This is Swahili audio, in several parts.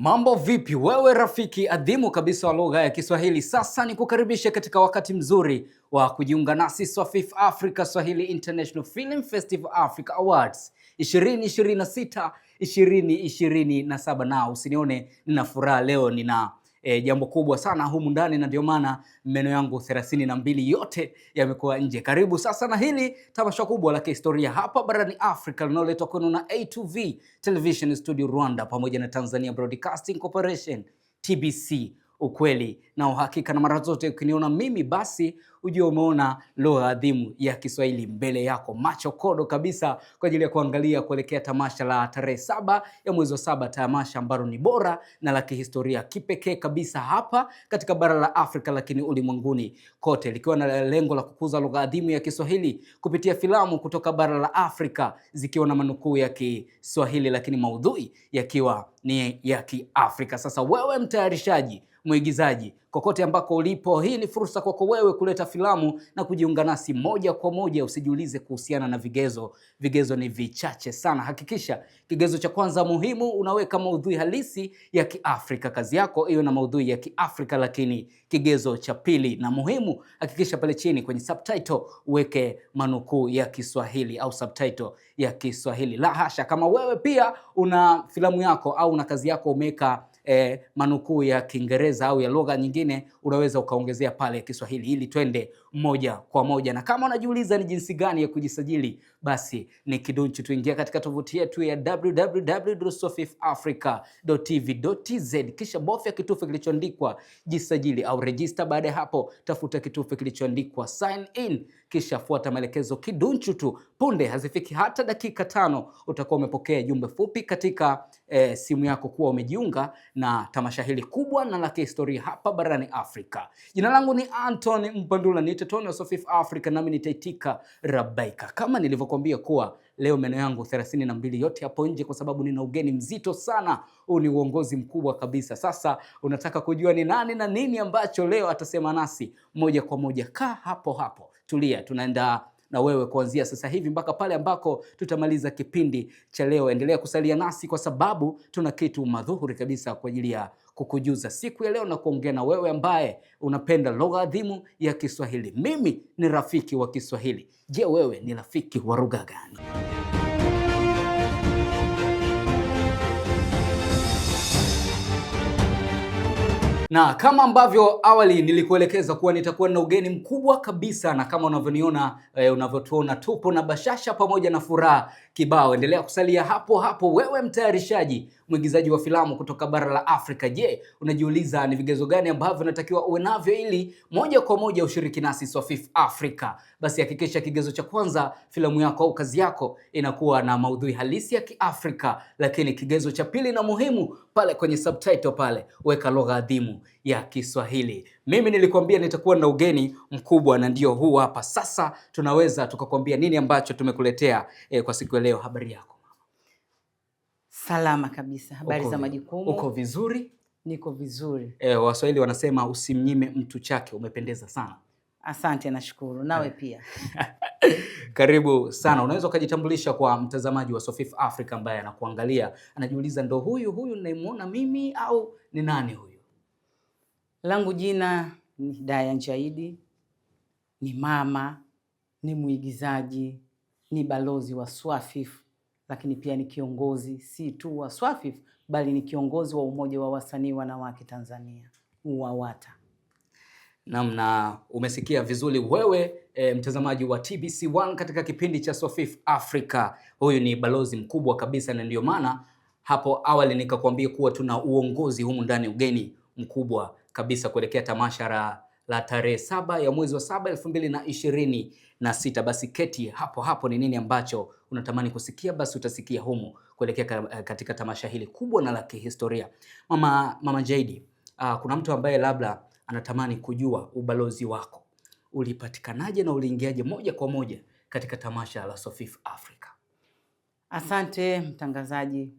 Mambo vipi wewe rafiki adhimu kabisa wa lugha ya Kiswahili? Sasa ni kukaribisha katika wakati mzuri wa kujiunga nasi Swafif Africa Swahili International Film Festival Africa Awards 2026 2027. Na usinione nina furaha leo, nina jambo kubwa sana humu ndani, na ndio maana meno yangu 32 yote yamekuwa nje. Karibu sasa na hili tamasha kubwa la kihistoria hapa barani Afrika linaloletwa kwenu na A2V Television Studio Rwanda pamoja na Tanzania Broadcasting Corporation TBC. Ukweli na uhakika, na mara zote ukiniona mimi basi ujue umeona lugha adhimu ya Kiswahili mbele yako, macho kodo kabisa kwa ajili ya kuangalia kuelekea tamasha la tarehe 7 ya mwezi wa 7, tamasha ambalo ni bora na la kihistoria kipekee kabisa hapa katika bara la Afrika, lakini ulimwenguni kote, likiwa na lengo la kukuza lugha adhimu ya Kiswahili kupitia filamu kutoka bara la Afrika zikiwa na manukuu ya Kiswahili, lakini maudhui yakiwa ni ya Kiafrika. Sasa wewe mtayarishaji, mwigizaji, kokote ambako ulipo, hii ni fursa kwako wewe kuleta filamu na kujiunga nasi moja kwa moja. Usijiulize kuhusiana na vigezo, vigezo ni vichache sana. Hakikisha kigezo cha kwanza muhimu, unaweka maudhui halisi ya Kiafrika. Kazi yako iwe na maudhui ya Kiafrika, lakini kigezo cha pili na muhimu, hakikisha pale chini kwenye subtitle uweke manukuu ya Kiswahili au subtitle ya Kiswahili. La hasha, kama wewe pia una filamu yako au una kazi yako umeweka manukuu ya Kiingereza au ya lugha nyingine, unaweza ukaongezea pale Kiswahili ili twende moja kwa moja. Na kama unajiuliza ni jinsi gani ya kujisajili, basi ni kidunchu, tuingia katika tovuti yetu ya www.swafifafrica.tv.tz, kisha bofya kitufe kilichoandikwa jisajili au register. Baada ya hapo tafuta kitufe kilichoandikwa sign in, kisha fuata maelekezo kidunchu tu. Punde hazifiki hata dakika 5 utakuwa umepokea jumbe fupi katika simu yako kuwa umejiunga na tamasha hili kubwa na la kihistoria hapa barani Afrika. Jina langu ni Anton Mpandula, ni Tony wa Swafif Africa, nami nitaitika rabaika. Kama nilivyokuambia kuwa leo meno yangu 32 yote hapo nje kwa sababu nina ugeni mzito sana. Huu ni uongozi mkubwa kabisa. Sasa unataka kujua ni nani na nini ambacho leo atasema nasi moja kwa moja? Kaa hapo hapo, tulia, tunaenda na wewe kuanzia sasa hivi mpaka pale ambako tutamaliza kipindi cha leo. Endelea kusalia nasi kwa sababu tuna kitu madhuhuri kabisa kwa ajili ya kukujuza siku ya leo na kuongea na wewe ambaye unapenda lugha adhimu ya Kiswahili. Mimi ni rafiki wa Kiswahili. Je, wewe ni rafiki wa lugha gani? Na kama ambavyo awali nilikuelekeza kuwa nitakuwa na ugeni mkubwa kabisa, na kama unavyoniona unavyotuona, tupo na bashasha pamoja na furaha kibao. Endelea kusalia hapo hapo wewe mtayarishaji, mwigizaji wa filamu kutoka bara la Afrika. Je, unajiuliza ni vigezo gani ambavyo unatakiwa uwe navyo ili moja kwa moja ushiriki nasi Swafif Africa? Basi hakikisha kigezo cha kwanza, filamu yako au kazi yako inakuwa na maudhui halisi ya Kiafrika, lakini kigezo cha pili na muhimu, pale kwenye subtitle pale weka lugha adhimu ya Kiswahili. Mimi nilikwambia nitakuwa na ugeni mkubwa na ndio huu hapa. Sasa tunaweza tukakwambia nini ambacho tumekuletea kwa siku ya leo. Habari yako mama? Salama kabisa. Habari za majukumu? Uko vizuri? Niko vizuri. Waswahili wanasema usimnyime mtu chake. Umependeza sana. Asante, nashukuru. Nawe pia. Karibu sana. Unaweza ukajitambulisha kwa mtazamaji wa Swafif Africa ambaye anakuangalia, anajiuliza ndo huyu ninayemuona mimi au ni nani huyu? Langu jina ni Hidaya Njaidi, ni mama, ni mwigizaji, ni balozi wa Swafif, lakini pia ni kiongozi si tu wa Swafif bali ni kiongozi wa Umoja wa Wasanii Wanawake Tanzania, UWAWATA. Na umesikia vizuri wewe mtazamaji wa TBC1 katika kipindi cha Swafif Africa. Huyu ni balozi mkubwa kabisa, na ndio maana hapo awali nikakwambia kuwa tuna uongozi humu ndani, ugeni mkubwa kabisa kuelekea tamasha la tarehe 7 ya mwezi wa 7 2026. Basi keti hapo hapo, ni nini ambacho unatamani kusikia? Basi utasikia humu kuelekea katika tamasha hili kubwa na la kihistoria. Mama Jaidi, kuna mtu ambaye labda anatamani kujua ubalozi wako ulipatikanaje na uliingiaje moja kwa moja katika tamasha la Swafif Africa? Asante mtangazaji.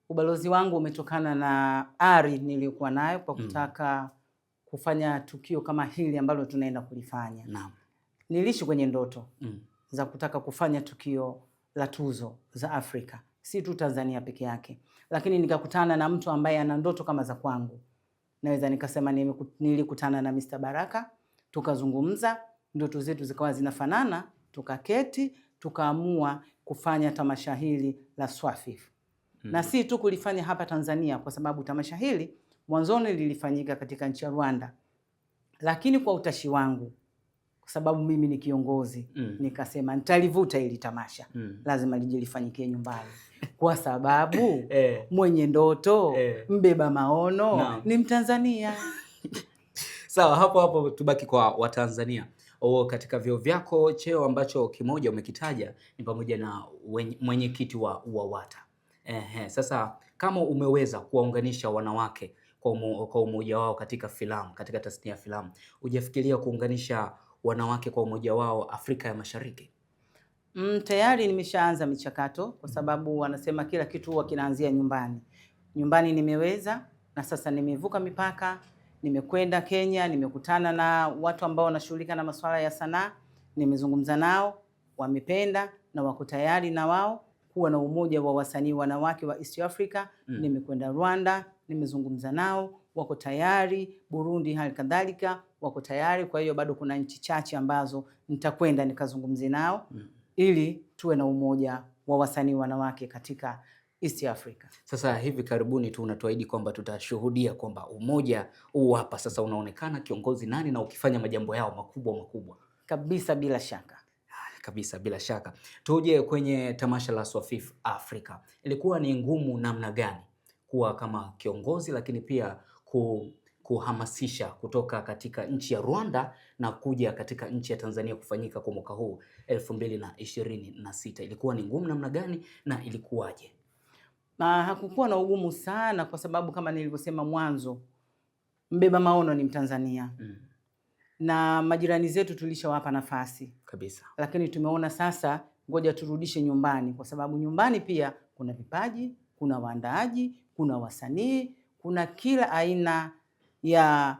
Ubalozi wangu umetokana na ari niliyokuwa nayo kwa kutaka kufanya tukio kama hili ambalo tunaenda kulifanya. Naam. Niliishi kwenye ndoto za kutaka kufanya tukio la tuzo za Afrika si tu Tanzania peke yake, lakini nikakutana na mtu ambaye ana ndoto kama za kwangu. Naweza nikasema nilikutana na Mr. Baraka, tukazungumza, ndoto zetu zikawa zinafanana, tukaketi, tukaamua kufanya tamasha hili la Swafif. Na si tu kulifanya hapa Tanzania, kwa sababu tamasha hili mwanzoni lilifanyika katika nchi ya Rwanda, lakini kwa utashi wangu, kwa sababu mimi ni kiongozi, nikasema nitalivuta hili tamasha, lazima lifanyikie nyumbani, kwa sababu mwenye ndoto, mbeba maono ni Mtanzania. Sawa, hapo tubaki kwa Watanzania. Katika vyeo vyako, cheo ambacho kimoja umekitaja ni pamoja na mwenyekiti wa UWAWATA. Sasa kama umeweza kuwaunganisha wanawake kwa umoja wao katika filamu, katika tasnia ya filamu, hujafikiria kuunganisha wanawake kwa umoja wao Afrika ya Mashariki? Tayari nimeshaanza michakato, kwa sababu wanasema kila kitu huwa kinaanzia nyumbani. Nyumbani nimeweza, na sasa nimevuka mipaka, nimekwenda Kenya, nimekutana na watu ambao wanashughulika na masuala ya sanaa, nimezungumza nao, wamependa na wako tayari na wao kuwa na umoja wa wasanii wanawake wa East Africa. Nimekwenda Rwanda, nimezungumza nao, wako tayari. Burundi hali kadhalika wako tayari. Kwa hiyo bado kuna nchi chache ambazo nitakwenda nikazungumze nao ili tuwe na umoja wa wasanii wanawake katika East Africa. Sasa hivi karibuni tu unatuahidi kwamba tutashuhudia kwamba umoja huu hapa sasa unaonekana kiongozi nani na ukifanya majambo yao makubwa. Kabisa, bila shaka. Kabisa, bila shaka. Tuje kwenye tamasha la Swafif Africa. Ilikuwa ni ngumu namna gani kuwa kama kiongozi, lakini pia kuhamasisha kutoka katika nchi ya Rwanda na kuja katika nchi ya Tanzania kufanyika kwa mwaka huu 2026? Ilikuwa ni ngumu namna gani na ilikuwaje? Hakukuwa na ugumu sana, kwa sababu kama nilivyosema mwanzo, mbeba maono ni Mtanzania. Na majirani zetu tulishawapa nafasi kabisa, lakini tumeona sasa ngoja turudishe nyumbani, kwa sababu nyumbani pia kuna vipaji, kuna waandaaji, kuna wasanii, kuna kila aina ya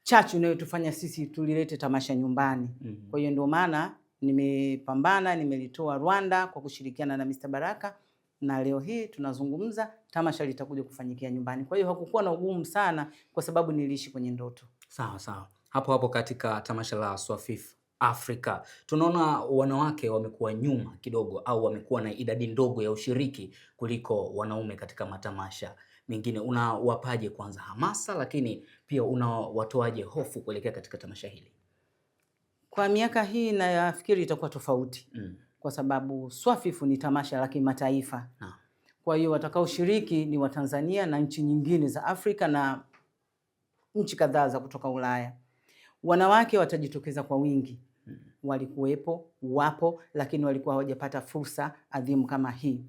chachu inayotufanya sisi tulilete tamasha nyumbani. Kwa hiyo ndio maana nimepambana, nimelitoa Rwanda kwa kushirikiana na Mr. Baraka, na leo hii tunazungumza tamasha litakuja kufanyikia nyumbani. Kwa hiyo hakukuwa na ugumu sana, kwa sababu niliishi kwenye ndoto. Sawa. Hapo katika tamasha la Swafif Africa tunaona wanawake wamekuwa nyuma kidogo, au wamekuwa na idadi ndogo ya ushiriki kuliko wanaume katika matamasha mengine. Unawapaje kwanza hamasa, lakini pia unawatoaje hofu kuelekea katika tamasha hili? Kwa miaka hii nafikiri itakuwa tofauti, kwa sababu Swafif ni tamasha la kimataifa. Kwa hiyo watakaoshiriki ni Watanzania na nchi nyingine za Afrika na nchi kadhaa za kutoka Ulaya. Wanawake watajitokeza kwa wingi. Walikuwepo, wapo, lakini walikuwa hawajapata fursa adhimu kama hii.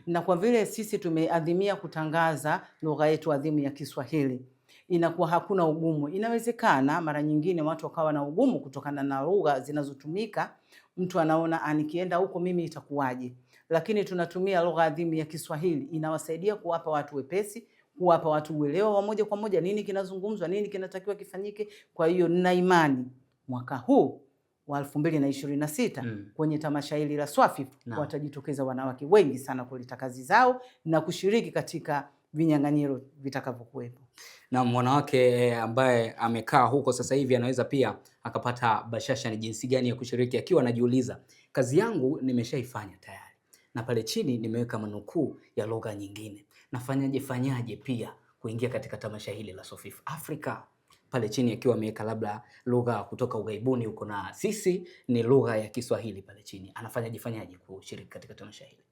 Na kwa vile sisi tumeadhimia kutangaza lugha yetu adhimu ya Kiswahili, inakuwa hakuna ugumu. Inawezekana mara nyingine watu wakawa na ugumu kutokana na lugha zinazotumika. Mtu anaona nikienda huko mimi itakuwaje? Lakini tunatumia lugha adhimu ya Kiswahili, inawasaidia kuwapa watu wepesi, kuwapa watu uelewa wa moja kwa moja nini kinazungumzwa, nini kinatakiwa kifanyike. Kwa hiyo nina imani mwaka huu wa 2026 kwenye tamasha hili la Swafif watajitokeza wanawake wengi sana kuleta kazi zao na kushiriki katika vinyang'anyiro vitakavyokuwepo. Na mwanawake ambaye amekaa huko sasa hivi anaweza pia akapata bashasha ni jinsi gani ya kushiriki, akiwa anajiuliza kazi yangu nimeshaifanya tayari, na pale chini nimeweka manukuu ya lugha nyingine, nafanyaje pia kuingia katika tamasha hili la Swafif Africa. Pale chini akiwa ameweka labda lugha kutoka ughaibuni huko na sisi ni lugha ya Kiswahili pale chini, anafanyaje kushiriki katika tamasha hili?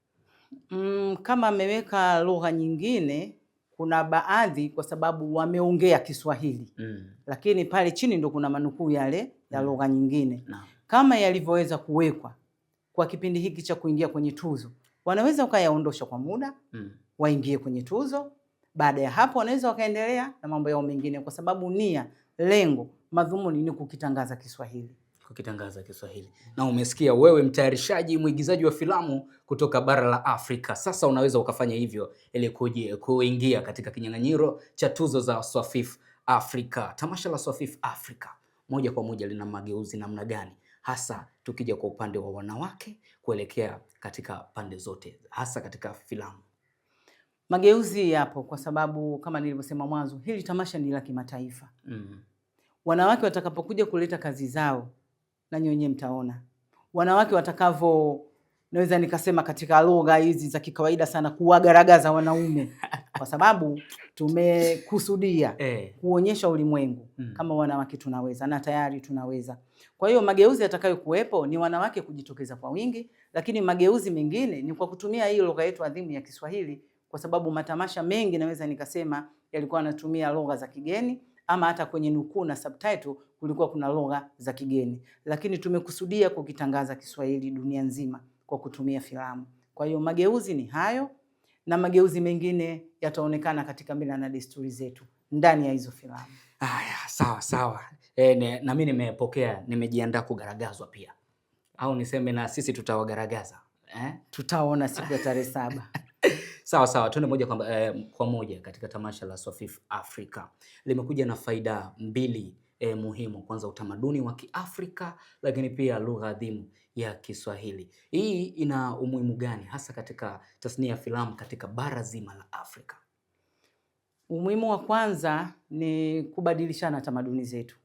Kama ameweka lugha nyingine, kuna baadhi kwa sababu wameongea Kiswahili, lakini pale chini ndo kuna manukuu yale ya lugha nyingine. Kama yalivyoweza kuwekwa kwa kipindi hiki cha kuingia kwenye tuzo, wanaweza wakayaondosha kwa muda, waingie kwenye tuzo. Baada ya hapo wanaweza wakaendelea na mambo yao mengine, kwa sababu nia, lengo, madhumuni ni kukitangaza Kiswahili. Na umesikia wewe, mtayarishaji, mwigizaji wa filamu kutoka bara la Afrika, sasa unaweza ukafanya hivyo ili kuingia katika kinyang'anyiro cha tuzo za Swafif Africa. Tamasha la Swafif Africa moja kwa moja lina mageuzi namna gani hasa tukija kwa upande wa wanawake kuelekea katika pande zote, hasa katika filamu? Mageuzi yapo kwa sababu kama nilivyosema mwanzo, hili tamasha ni la kimataifa. Wanawake watakapokuja kuleta kazi zao, na nyinyi mtaona wanawake watakavyo, naweza nikasema katika lugha hizi za kikawaida sana, kuwagaragaza wanaume kwa sababu tumekusudia kuonyesha ulimwengu kama wanawake tunaweza, na tayari tunaweza. Kwa hiyo mageuzi yatakayokuwepo ni wanawake kujitokeza kwa wingi, lakini mageuzi mengine ni kwa kutumia hii lugha yetu adhimu ya Kiswahili, kwa sababu matamasha mengi naweza nikasema yalikuwa yanatumia lugha za kigeni, ama hata kwenye nukuu na subtitle kulikuwa kuna lugha za kigeni, lakini tumekusudia kukitangaza Kiswahili dunia nzima kwa kutumia filamu. Kwa hiyo mageuzi ni hayo, na mageuzi mengine yataonekana katika mila na desturi zetu ndani ya hizo filamu. Haya, sawa sawa. Na mimi nimepokea, nimejiandaa kugaragazwa pia, au niseme na sisi tutawagaragaza Tutaona siku ya tarehe 7. Sawa sawa, tuende moja kwa moja katika tamasha la Swafif Africa. Limekuja na faida mbili muhimu. Kwanza, utamaduni wa Kiafrika, lakini pia lugha adhimu ya Kiswahili. Hii ina umuhimu gani hasa katika tasnia ya filamu katika bara zima la Afrika? Umuhimu wa kwanza ni kubadilishana tamaduni zetu.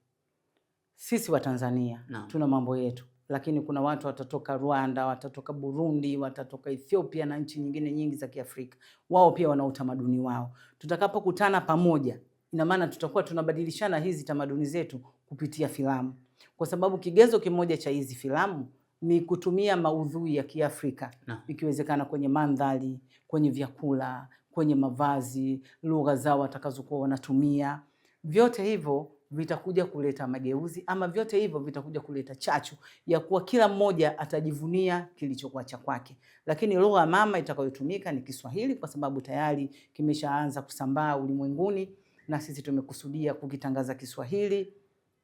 Sisi wa Tanzania tuna mambo yetu, lakini kuna watu watatoka Rwanda, watatoka Burundi, watatoka Ethiopia na nchi nyingine nyingi za Kiafrika. Wao pia wana utamaduni wao. Tutakapokutana pamoja, ina maana tutakuwa tunabadilishana hizi tamaduni zetu kupitia filamu. Kwa sababu kigezo kimoja cha hizi filamu ni kutumia maudhui ya Kiafrika, ikiwezekana kwenye mandhari, kwenye vyakula, kwenye mavazi, lugha zao watakazokuwa wanatumia. Vyote hivyo vitakuja kuleta mageuzi, ama vyote hivyo vitakuja kuleta chachu ya kuwa kila mmoja atajivunia kilichokuwa cha kwake. Lakini lugha mama itakayotumika ni Kiswahili, kwa sababu tayari kimeshaanza kusambaa ulimwenguni na sisi tumekusudia kukitangaza Kiswahili.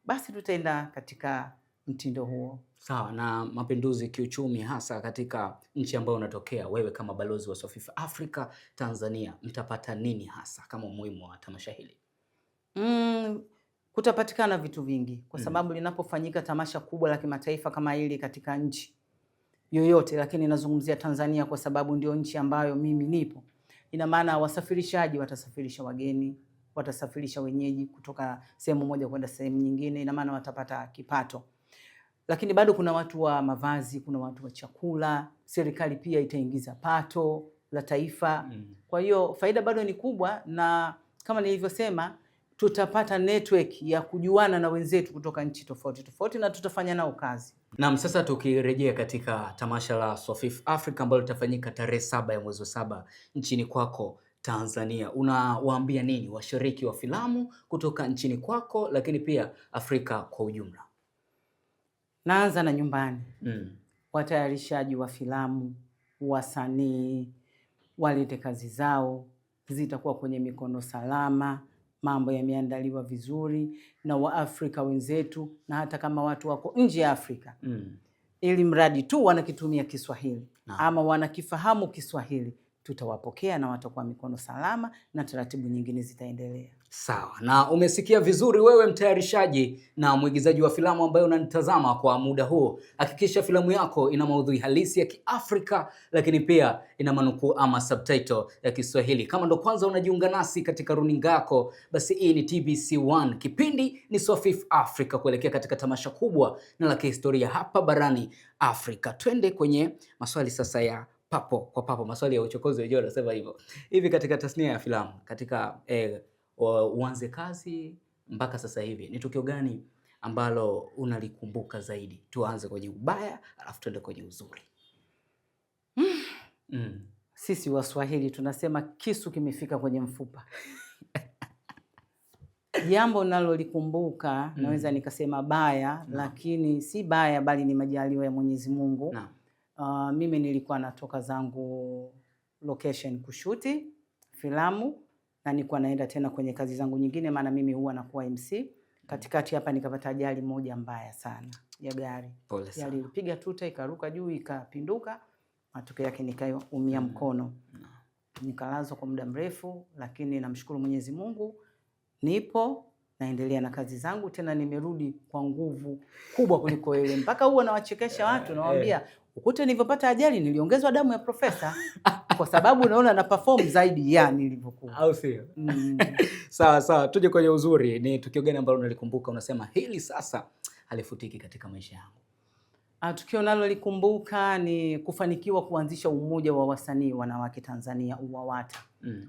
Basi tutaenda katika mtindo huo. Sawa. Na mapinduzi kiuchumi hasa katika nchi ambayo unatokea wewe kama balozi wa Swafif Africa Tanzania, mtapata nini hasa kama umuhimu wa tamasha hili? Kutapatikana vitu vingi kwa sababu linapofanyika tamasha kubwa la kimataifa kama hili katika nchi yoyote, lakini nazungumzia Tanzania kwa sababu ndio nchi ambayo mimi nipo. Ina maana wasafirishaji watasafirisha wageni, watasafirisha wenyeji kutoka sehemu moja kwenda sehemu nyingine, ina maana watapata kipato. Lakini bado kuna watu wa mavazi, kuna watu wa chakula, serikali pia itaingiza pato la taifa. Kwa hiyo faida bado ni kubwa, na kama nilivyosema tutapata network ya kujuana na wenzetu kutoka nchi tofauti tofauti na tutafanya nao kazi. Naam, sasa tukirejea katika tamasha la Swafif Africa ambalo litafanyika tarehe 7 ya mwezi wa 7 nchini kwako Tanzania, unawaambia nini washiriki wa filamu kutoka nchini kwako lakini pia Afrika kwa ujumla? Naanza na nyumbani. Watayarishaji wa filamu, wasanii, walete kazi zao, zitakuwa kwenye mikono salama, mambo yameandaliwa vizuri na Waafrika wenzetu, na hata kama watu wako nje ya Afrika, ili mradi tu wanakitumia Kiswahili ama wanakifahamu Kiswahili, tutawapokea na watakuwa mikono salama na taratibu nyingine zitaendelea. Sawa. Na umesikia vizuri wewe mtayarishaji na mwigizaji wa filamu ambaye unanitazama kwa muda huo. Hakikisha filamu yako ina maudhui halisi ya Kiafrika, lakini pia ina manukuu ama subtitle ya Kiswahili. Kama ndo kwanza unajiunga nasi katika runinga yako, basi hii ni TBC1. Kipindi ni Swafif Africa kuelekea katika tamasha kubwa na la kihistoria hapa barani Afrika. Twende kwenye maswali sasa ya papo kwa papo, maswali ya uchokozi, wenyewe wanasema hivyo. Hivi katika tasnia ya filamu, katika uanze kazi mpaka sasa hivi, ni tukio gani ambalo unalikumbuka zaidi? Tuanze kwenye ubaya alafu tuende kwenye uzuri. Sisi Waswahili tunasema kisu kimefika kwenye mfupa. Jambo nalolikumbuka naweza nikasema baya, lakini si baya bali ni majaliwa ya Mwenyezi Mungu. Mimi nilikuwa natoka zangu location kushuti filamu na nilikuwa naenda tena kwenye kazi zangu nyingine, maana mimi huwa nakuwa MC. Katikati hapa nikapata ajali moja mbaya sana ya gari. Yalipiga tuta ikaruka juu ikapinduka, matokeo yake nikaumia mkono. Nikalazwa kwa muda mrefu, lakini namshukuru Mwenyezi Mungu nipo naendelea na kazi zangu, tena nimerudi kwa nguvu kubwa kuliko ile. Mpaka huwa nawachekesha watu, nawaambia ukute nilivyopata ajali niliongezwa damu ya profesa kwa sababu naona na perform zaidi ya nilivyokuwa. Au sio? Sawa sawa, tuje kwenye uzuri. Ni tukio gani ambalo unalikumbuka unasema hili sasa halifutiki katika maisha yangu? Tukio nalo likumbuka ni kufanikiwa kuanzisha umoja wa wasanii wanawake Tanzania, UWAWATA.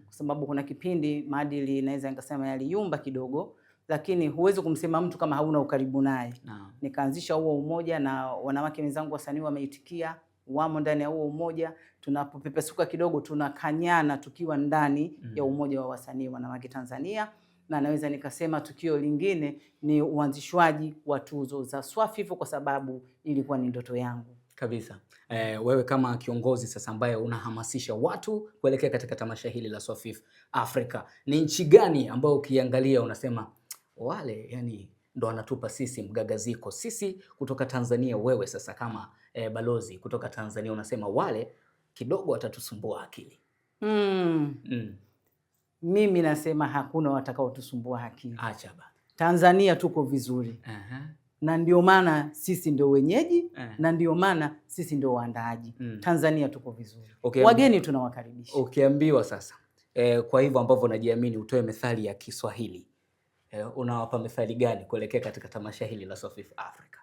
Kwa sababu kuna kipindi maadili naweza nikasema yaliyumba kidogo, lakini huwezi kumsema mtu kama hauna ukaribu naye. Nikaanzisha huo umoja na wanawake wenzangu wasanii wameitikia, wamo ndani ya huo umoja. Tunapopepesuka kidogo tunakanyana tukiwa ndani ya umoja wa wasanii wanawake Tanzania. Na naweza nikasema tukio lingine ni uanzishwaji wa tuzo za SWAFIF kwa sababu ilikuwa ni ndoto yangu kabisa. Wewe kama kiongozi sasa ambaye unahamasisha watu kuelekea katika tamasha hili la SWAFIF Africa, ni nchi gani ambayo ukiangalia unasema wale yani ndo anatupa sisi mgagaziko sisi kutoka Tanzania? Wewe sasa kama balozi kutoka Tanzania unasema wale kidogo watatusumbua akili. Mimi nasema hakuna watakao tusumbua akili. Acha bana. Tanzania tuko vizuri. Na ndio maana sisi ndio wenyeji na ndio maana sisi ndio waandaaji. Tanzania tuko vizuri. Wageni tunawakaribisha. Ukiambiwa sasa kwa hivyo ambavyo unajiamini utoe methali ya Kiswahili, unawapa methali gani kuelekea katika tamasha hili la SWAFIF Africa?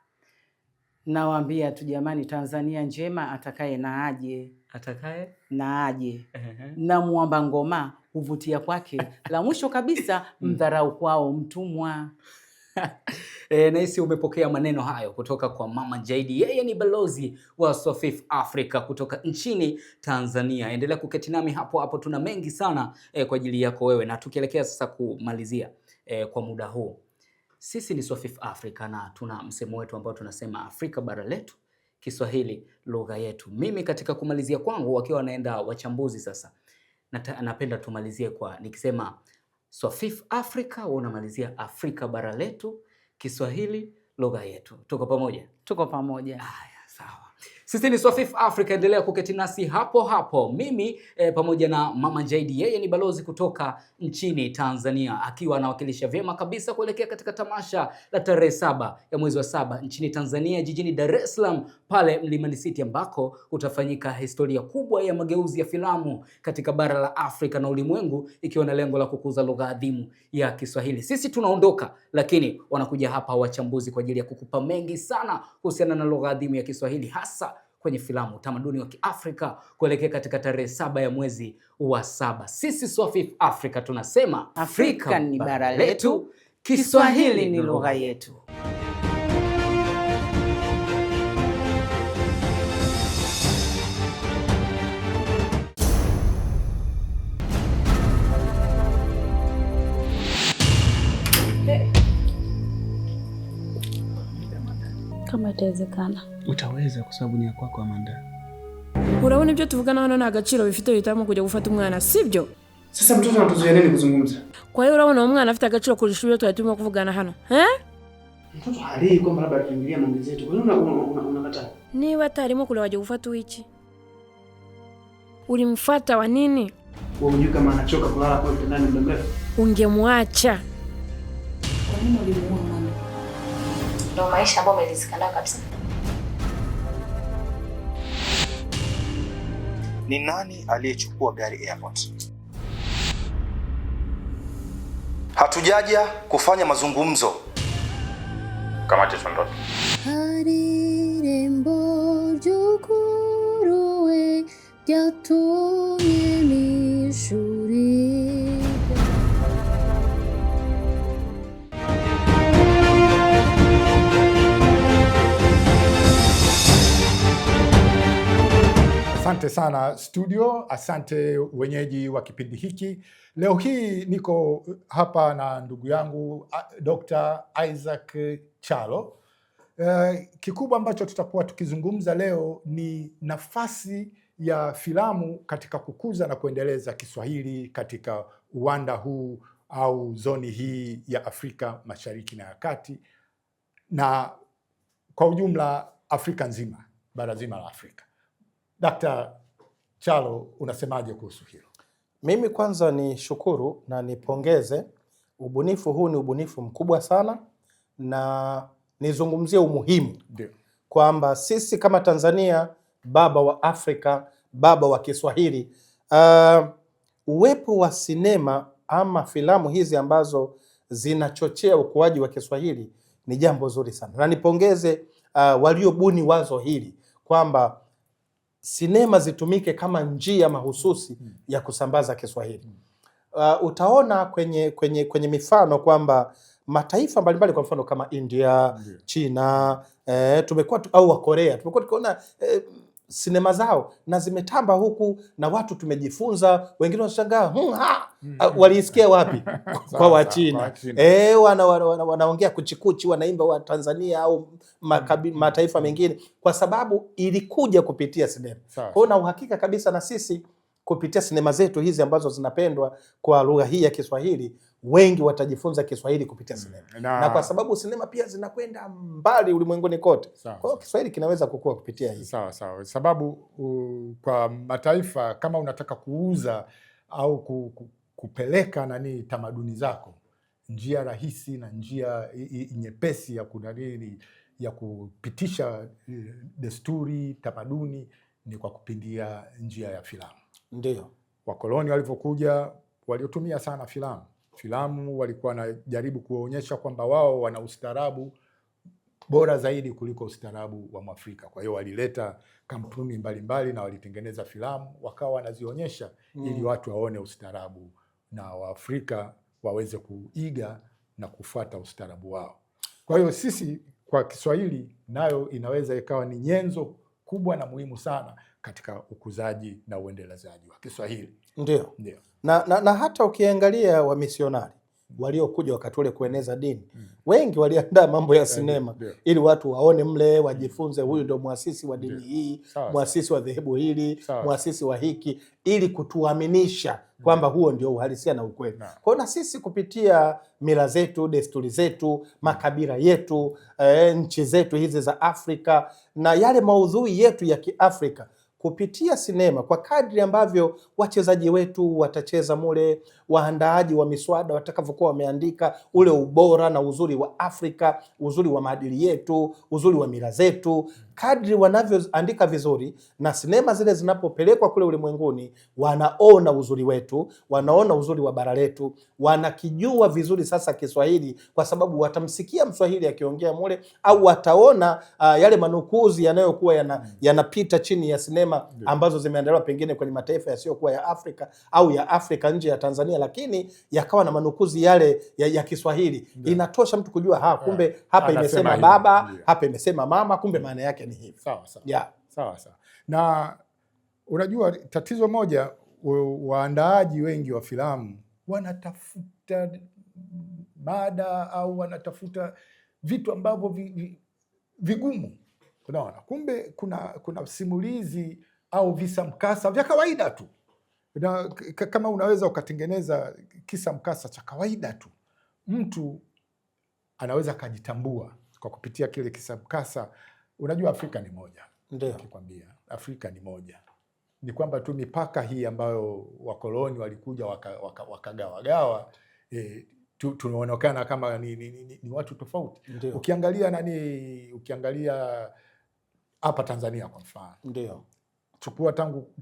Nawaambia tu jamani, Tanzania njema, atakaye na aje. Atakaye na aje. Na muamba ngoma huvutia kwake. La mwisho kabisa, mdharau kwao mtumwa. Nahisi umepokea maneno hayo kutoka kwa Mama Jaidi. Yeye ni balozi wa SWAFIF Africa kutoka nchini Tanzania. Endelea kuketi nami hapo hapo, tuna mengi sana kwa ajili yako wewe. Na tukielekea sasa kumalizia kwa muda huu, sisi ni SWAFIF Africa na tuna msemo wetu ambao tunasema Afrika bara letu, Kiswahili lugha yetu. Mimi katika kumalizia kwangu, wakiwa wanaenda wachambuzi sasa, napenda tumalizie kwa nikisema SWAFIF Africa, unamalizia Afrika bara letu, Kiswahili lugha yetu. Tuko pamoja? Tuko pamoja. Haya, sawa. Sisi ni SWAFIF Africa, endelea kuketi nasi hapo hapo. Mimi pamoja na Mama Jaidi, yeye ni balozi kutoka nchini Tanzania, akiwa anawakilisha vyema kabisa kuelekea katika tamasha la tarehe 7 ya mwezi wa 7 nchini Tanzania, jijini Dar es Salaam, pale Mlimani City, ambako utafanyika historia kubwa ya mageuzi ya filamu katika bara la Afrika na ulimwengu, ikiwa na lengo la kukuza lugha adhimu ya Kiswahili. Sisi tunaondoka, lakini wanakuja hapa wachambuzi kwa ajili ya kukupa mengi sana kuhusiana na lugha adhimu ya Kiswahili, hasa kwenye filamu, utamaduni wa Kiafrika kuelekea katika tarehe 7 ya mwezi wa 7. Sisi SWAFIF Africa tunasema Afrika ni bara letu, Kiswahili ni lugha yetu. Kama itawezekana. Utaweza kwa sababu ni ya kwako Amanda. Urabona ibyo tuvugana hano nta gaciro bifite bitamo kujya gufata umwana, sibyo? Sasa mtoto anatuzuia nini kuzungumza? Kwa hiyo urabona umwana afite agaciro kulisha ibyo twatuma kuvugana hano. Mtoto hali kwamba labda tuingilia mambo yetu. Kwa nini unakataa? Niba atarimo kule waje gufata wiki. Ulimfuata wa nini? Wewe unajua kama anachoka kulala kwa kitandani muda mrefu. Ungemwacha. Kwa nini ulimuua mama? Ndio maisha ambayo umelizika nayo kabisa. Ni nani aliyechukua gari airport? Hatujaja kufanya mazungumzo. Kamati tuondoke. Harirembo jukuruwe yatumye mishuri. Asante sana studio, asante wenyeji wa kipindi hiki. Leo hii niko hapa na ndugu yangu Dr. Isaac Chalo. Kikubwa ambacho tutakuwa tukizungumza leo ni nafasi ya filamu katika kukuza na kuendeleza Kiswahili katika uwanda huu au zoni hii ya Afrika Mashariki na ya Kati, na kwa ujumla Afrika nzima, bara zima la Afrika. Dr. Chalo, unasemaje kuhusu hilo? Mimi kwanza ni shukuru na nipongeze ubunifu huu ni ubunifu mkubwa sana, na nizungumzie umuhimu kwamba sisi kama Tanzania, baba wa Afrika, baba wa Kiswahili, uwepo wa sinema ama filamu hizi ambazo zinachochea ukuaji wa Kiswahili ni jambo zuri sana, na nipongeze waliobuni wazo hili kwamba sinema zitumike kama njia mahususi ya kusambaza Kiswahili. Utaona kwenye mifano kwamba mataifa mbalimbali, kwa mfano kama India, China, tumekuwa au wa Korea, tumekuwa tukiona sinema zao na zimetamba huku na watu tumejifunza, wengine wanashangaa waliisikia wapi? Kwa Wachina. Wanaongea kuchikuchi, wanaimba wa Tanzania au mataifa mengine, kwa sababu ilikuja kupitia sinema. Kwa hiyo na uhakika kabisa na sisi kupitia sinema zetu hizi ambazo zinapendwa kwa lugha hii ya Kiswahili, wengi watajifunza Kiswahili kupitia sinema. Na kwa sababu sinema pia zinakwenda mbali ulimwenguni kote. Kwa hiyo Kiswahili kinaweza kukua kupitia hii. Sawa. Sababu kwa mataifa kama unataka kuuza au kupeleka tamaduni zako, njia rahisi na njia nyepesi ya kupitisha desturi, tamaduni ni kwa kupitia njia ya filamu. Ndio. Wakoloni walivyokuja waliotumia sana filamu walikuwa wanajaribu kuonyesha kwamba wao wana ustaarabu bora zaidi kuliko ustaarabu wa Mwafrika. Kwa hiyo walileta kampuni mbalimbali na walitengeneza filamu wakawa wanazionyesha ili watu waone ustaarabu na Waafrika waweze kuiga na kufuata ustaarabu wao. Kwa hiyo sisi kwa Kiswahili nayo inaweza ikawa ni nyenzo kubwa na muhimu sana katika ukuzaji na uendelezaji wa Kiswahili. Ndio. Na hata ukiangalia wamisionari waliokuja wakati ule kueneza dini, wengi waliandaa mambo ya sinema ili watu waone mle, wajifunze huyu ndio muasisi wa dini hii, muasisi wa dhehebu hili, muasisi wa hiki, ili kutuaminisha kwamba huo ndio uhalisia na ukweli. Kwa na sisi kupitia mila zetu, desturi zetu, makabila yetu, nchi zetu hizi za Afrika na yale maudhui yetu ya Kiafrika, kupitia sinema, kwa kadri ambavyo wachezaji wetu watacheza mule, waandaaji wa miswada watakavyokuwa wameandika ule ubora na uzuri wa Afrika, uzuri wa maadili yetu, uzuri wa mila zetu, kadri wanavyoandika vizuri na sinema zile zinapopelekwa kule ulimwenguni, wanaona uzuri wetu, wanaona uzuri wa bara letu, wanakijua vizuri sasa Kiswahili, kwa sababu watamsikia Mswahili akiongea mule, au wataona yale manukuzi yanayokuwa yanapita chini ya sinema ambazo zimeandaliwa pengine kwenye mataifa yasiyokuwa ya Afrika au ya Afrika nje ya Tanzania, lakini yakawa na manukuzi yale ya Kiswahili. Inatosha mtu kujua kumbe hapa imesema baba, hapa imesema mama, kumbe maana yake ni hivi. Sawa. Na unajua tatizo moja, waandaaji wengi wa filamu wanatafuta mada au wanatafuta vitu ambavyo vigumu. Unaona, kumbe kuna simulizi au visa mkasa vya kawaida tu. Na kama unaweza ukatengeneza kisa mkasa cha kawaida tu, mtu anaweza akajitambua kwa kupitia kile kisa mkasa. Unajua Afrika ni moja. Ndio. Nikwambia Afrika ni moja. Ni kwamba tu mipaka hii ambayo wakoloni walikuja wakagawagawa, tunaonekana kama ni watu tofauti. Ukiangalia hapa Tanzania kwa mfano. Ndio. Chukua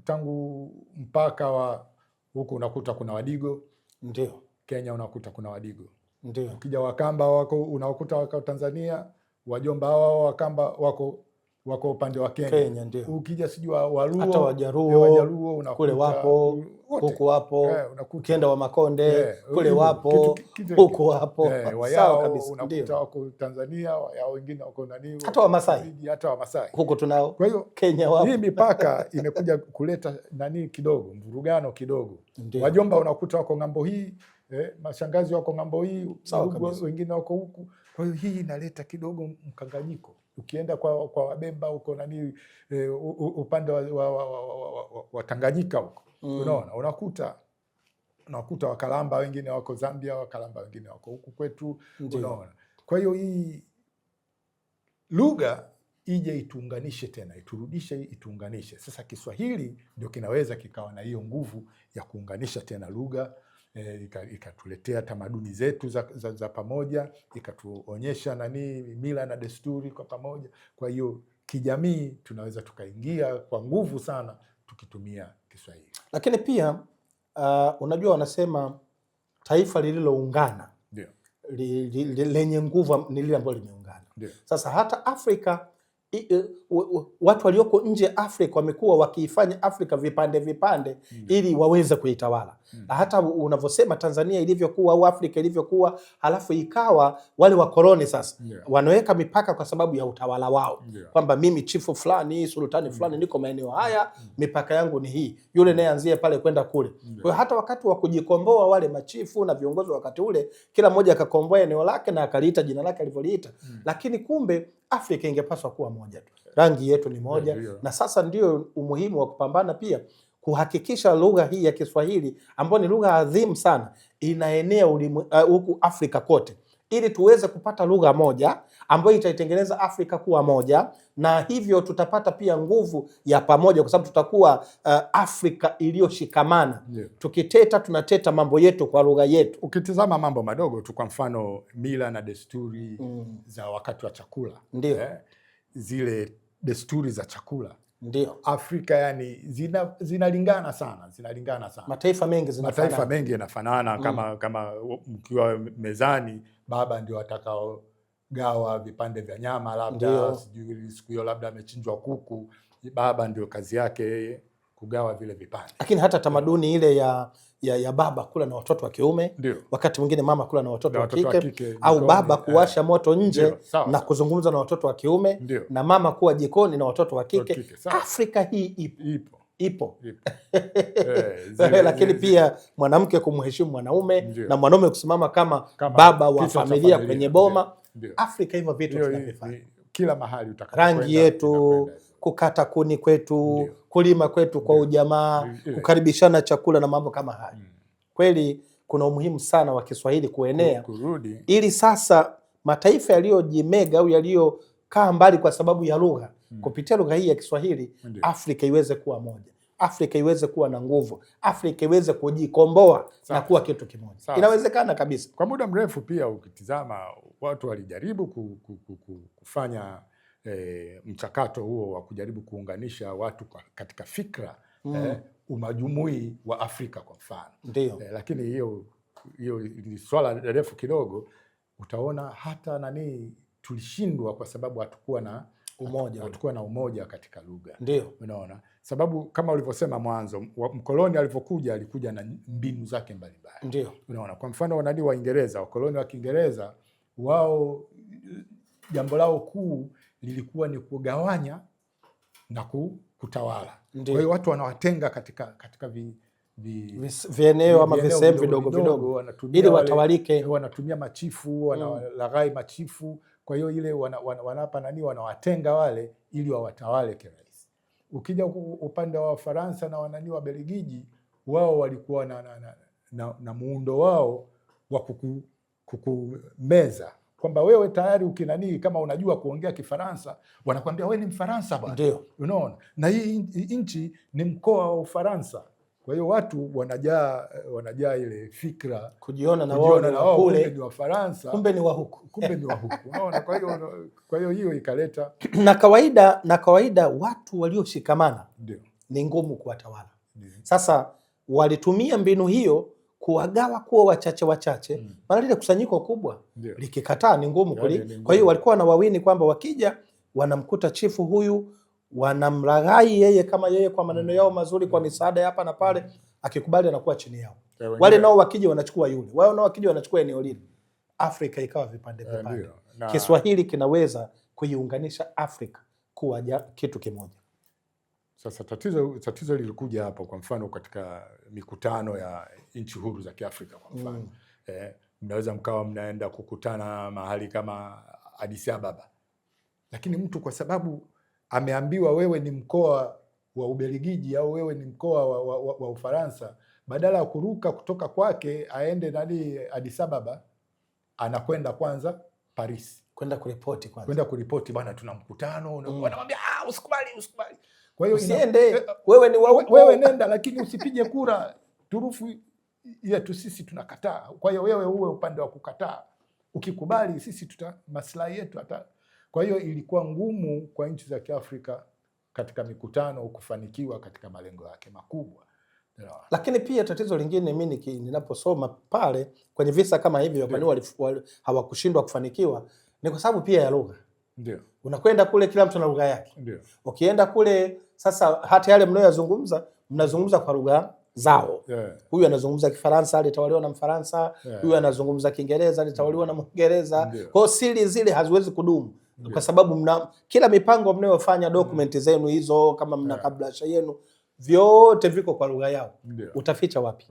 tangu mpaka wa huko unakuta kuna Wadigo. Ndio. Kenya unakuta kuna Wadigo. Ndio. Ukija Wakamba unakuta wako Tanzania, Wajomba hao Wakamba wako upande wa Kenya. Ndio. Ukija sijui Waluo, hata Wajaruo unakuta kule wapo, huku wapo, ukienda wa Makonde kule wapo, huku wapo. Sawa kabisa. Unakuta wako Tanzania, wao wengine wako hata Wamasai huku tunao. Kwa hiyo Kenya wapo. Hii mipaka imekuja kuleta kidogo, mvurugano kidogo. Wajomba unakuta wako ng'ambo hii, mashangazi wako ng'ambo hii, wengine wako huku. Kwa hiyo hii inaleta kidogo mkanganyiko. Ukienda kwa Wabemba huko upande wa Tanganyika huko, unaona unakuta Wakalamba wengine wako Zambia, Wakalamba wengine wako huku kwetu, unaona. Kwa hiyo hii lugha ije ituunganishe tena, iturudishe, ituunganishe. Sasa Kiswahili ndio kinaweza kikawa na hiyo nguvu ya kuunganisha tena lugha ikatuletea tamaduni zetu za pamoja, ikatuonyesha mila na desturi kwa pamoja. Kwa hiyo kijamii tunaweza tukaingia kwa nguvu sana tukitumia Kiswahili. Lakini pia unajua wanasema taifa lililoungana lenye nguvu ni lile ambalo limeungana. Sasa hata Afrika watu walioko nje ya Afrika wamekuwa wakiifanya Afrika vipande vipande ili waweze kuitawala. Na hata unavyosema Tanzania ilivyokuwa au Afrika ilivyokuwa, halafu ikawa wale wakoloni sasa wanaweka mipaka kwa sababu ya utawala wao, kwamba mimi chifu fulani, sultani fulani niko maeneo haya, mipaka yangu ni hii, yule naye anzie pale kwenda kule. Kwa hiyo hata wakati wa kujikomboa wale machifu na viongozi wakati ule, kila mmoja akakomboa eneo lake na akaliita jina lake alivyoliita. Lakini kumbe Afrika ingepaswa kuwa moja tu, rangi yetu ni moja. Na sasa ndio umuhimu wa kupambana pia kuhakikisha lugha hii ya Kiswahili ambayo ni lugha adhimu sana inaenea huku Afrika kote, ili tuweze kupata lugha moja ambayo itaitengeneza Afrika kuwa moja, na hivyo tutapata pia nguvu ya pamoja, kwa sababu tutakuwa Afrika iliyoshikamana. Tukiteta tunateta mambo yetu kwa lugha yetu. Ukitizama mambo madogo tu, kwa mfano mila na desturi za wakati wa chakula, zile desturi za chakula Afrika yani zinalingana sana, mataifa mengi yanafanana. Kama mkiwa mezani, baba ndio atakaogawa vipande vya nyama, labda sijui siku hiyo labda amechinjwa kuku, baba ndio kazi yake kugawa vile vipande. Lakini hata tamaduni ile ya baba kula na watoto wa kiume, wakati mwingine mama kula na watoto wa kike, au baba kuwasha moto nje na kuzungumza na watoto wa kiume, na mama kuwa jikoni na watoto wa kike. Afrika hii ipo. Lakini pia mwanamke kumheshimu mwanaume, na mwanaume kusimama kama baba wa familia kwenye boma. Afrika hivyo vitu tunavifanya kila mahali rangi yetu, kukata kuni kwetu, kulima kwetu kwa ujamaa, kukaribishana chakula na mambo kama haya. Kweli kuna umuhimu sana wa Kiswahili kuenea, ili sasa mataifa yaliyojimega au yaliyokaa mbali kwa sababu ya lugha, kupitia lugha hii ya Kiswahili, Afrika iweze kuwa moja, Afrika iweze kuwa na nguvu, Afrika iweze kujikomboa na kuwa kitu kimoja. Inawezekana kabisa. Kwa muda mrefu pia ukitizama, watu walijaribu kufanya mchakato huo wa kujaribu kuunganisha watu katika fikra, umajumui wa Afrika kwa mfano. Lakini hiyo ni swala refu kidogo. Utaona hata tulishindwa kwa sababu hatukuwa na umoja katika lugha. Unaona, sababu kama ulivyosema mwanzo, mkoloni alivyokuja alikuja na mbinu zake mbalimbali. Unaona, kwa mfano Waingereza, wakoloni wa Kiingereza, wao jambo lao kuu lilikuwa ni kugawanya na kutawala. Kwa hiyo watu wanawatenga katika vieneo ama visehemu vidogo vidogo ili watawalike. Wanatumia machifu, wanalaghai machifu. Kwa hiyo ile wanawatenga wale ili wawatawale kirahisi. Ukija upande wa Faransa na wa Belgiji, wao walikuwa na muundo wao wa kukumeza, kwamba wewe tayari kama unajua kuongea Kifaransa, wanakuambia wewe ni Mfaransa bwana. Unaona? Na hii nchi ni mkoa wa Ufaransa. Kwa hiyo watu wanajaa ile fikra kujiona na wao kule ni wa Faransa, kumbe ni wa huku. Unaona? Kwa hiyo ikaleta na kawaida watu walioshikamana ni ngumu kuwatawala. Sasa walitumia mbinu hiyo kuwagawa kuwa wachache, maana lile kusanyiko kubwa likikataa ni ngumu kuli. Kwa hiyo walikuwa na wawini kwamba wakija wanamkuta chifu huyu, wanamlaghai yeye kama yeye kwa maneno yao mazuri, kwa misaada hapa na pale, akikubali anakuwa chini yao. Wale nao wakija wanachukua yule, wao nao wakija wanachukua eneo lile. Afrika ikawa vipande. Kiswahili kinaweza kuiunganisha Afrika kuwa kitu kimoja. Sasa tatizo lilikuja hapo, kwa mfano katika mikutano ya nchi huru za Kiafrika kwa mfano. Mnaweza mkawa mnaenda kukutana mahali kama Addis Ababa, lakini mtu kwa sababu ameambiwa wewe ni mkoa wa Ubelgiji au wewe ni mkoa wa Ufaransa, badala ya kuruka kutoka kwake aende Addis Ababa, anakwenda kwanza Paris kwenda kuripoti bwana, tuna mkutano. Wanamwambia usikubali. Kwa hiyo usiende, wewe ni wa huko, wewe nenda, lakini usipige kura turufu yetu sisi tunakataa. Kwa hiyo wewe uwe upande wa kukataa, ukikubali sisi maslahi yetu hata. Kwa hiyo ilikuwa ngumu kwa nchi za Kiafrika katika mikutano kufanikiwa katika malengo yake makubwa. Lakini pia tatizo lingine mimi ninaposoma pale kwenye visa kama hivyo, kwa nini hawakushindwa kufanikiwa, ni kwa sababu pia ya lugha. Ndio. Unakwenda kule kila mtu na lugha yake. Ndio. Ukienda kule sasa hata yale mnayozungumza mnazungumza kwa lugha zao. Huyu anazungumza Kifaransa alitawaliwa na Mfaransa, huyu anazungumza Kiingereza alitawaliwa na Mwingereza. Kwa siri zile haziwezi kudumu. Kwa sababu kila mipango mnayofanya, dokumenti zenu hizo, kama mna kablasha yenu, vyote viko kwa lugha yao. Utaficha wapi?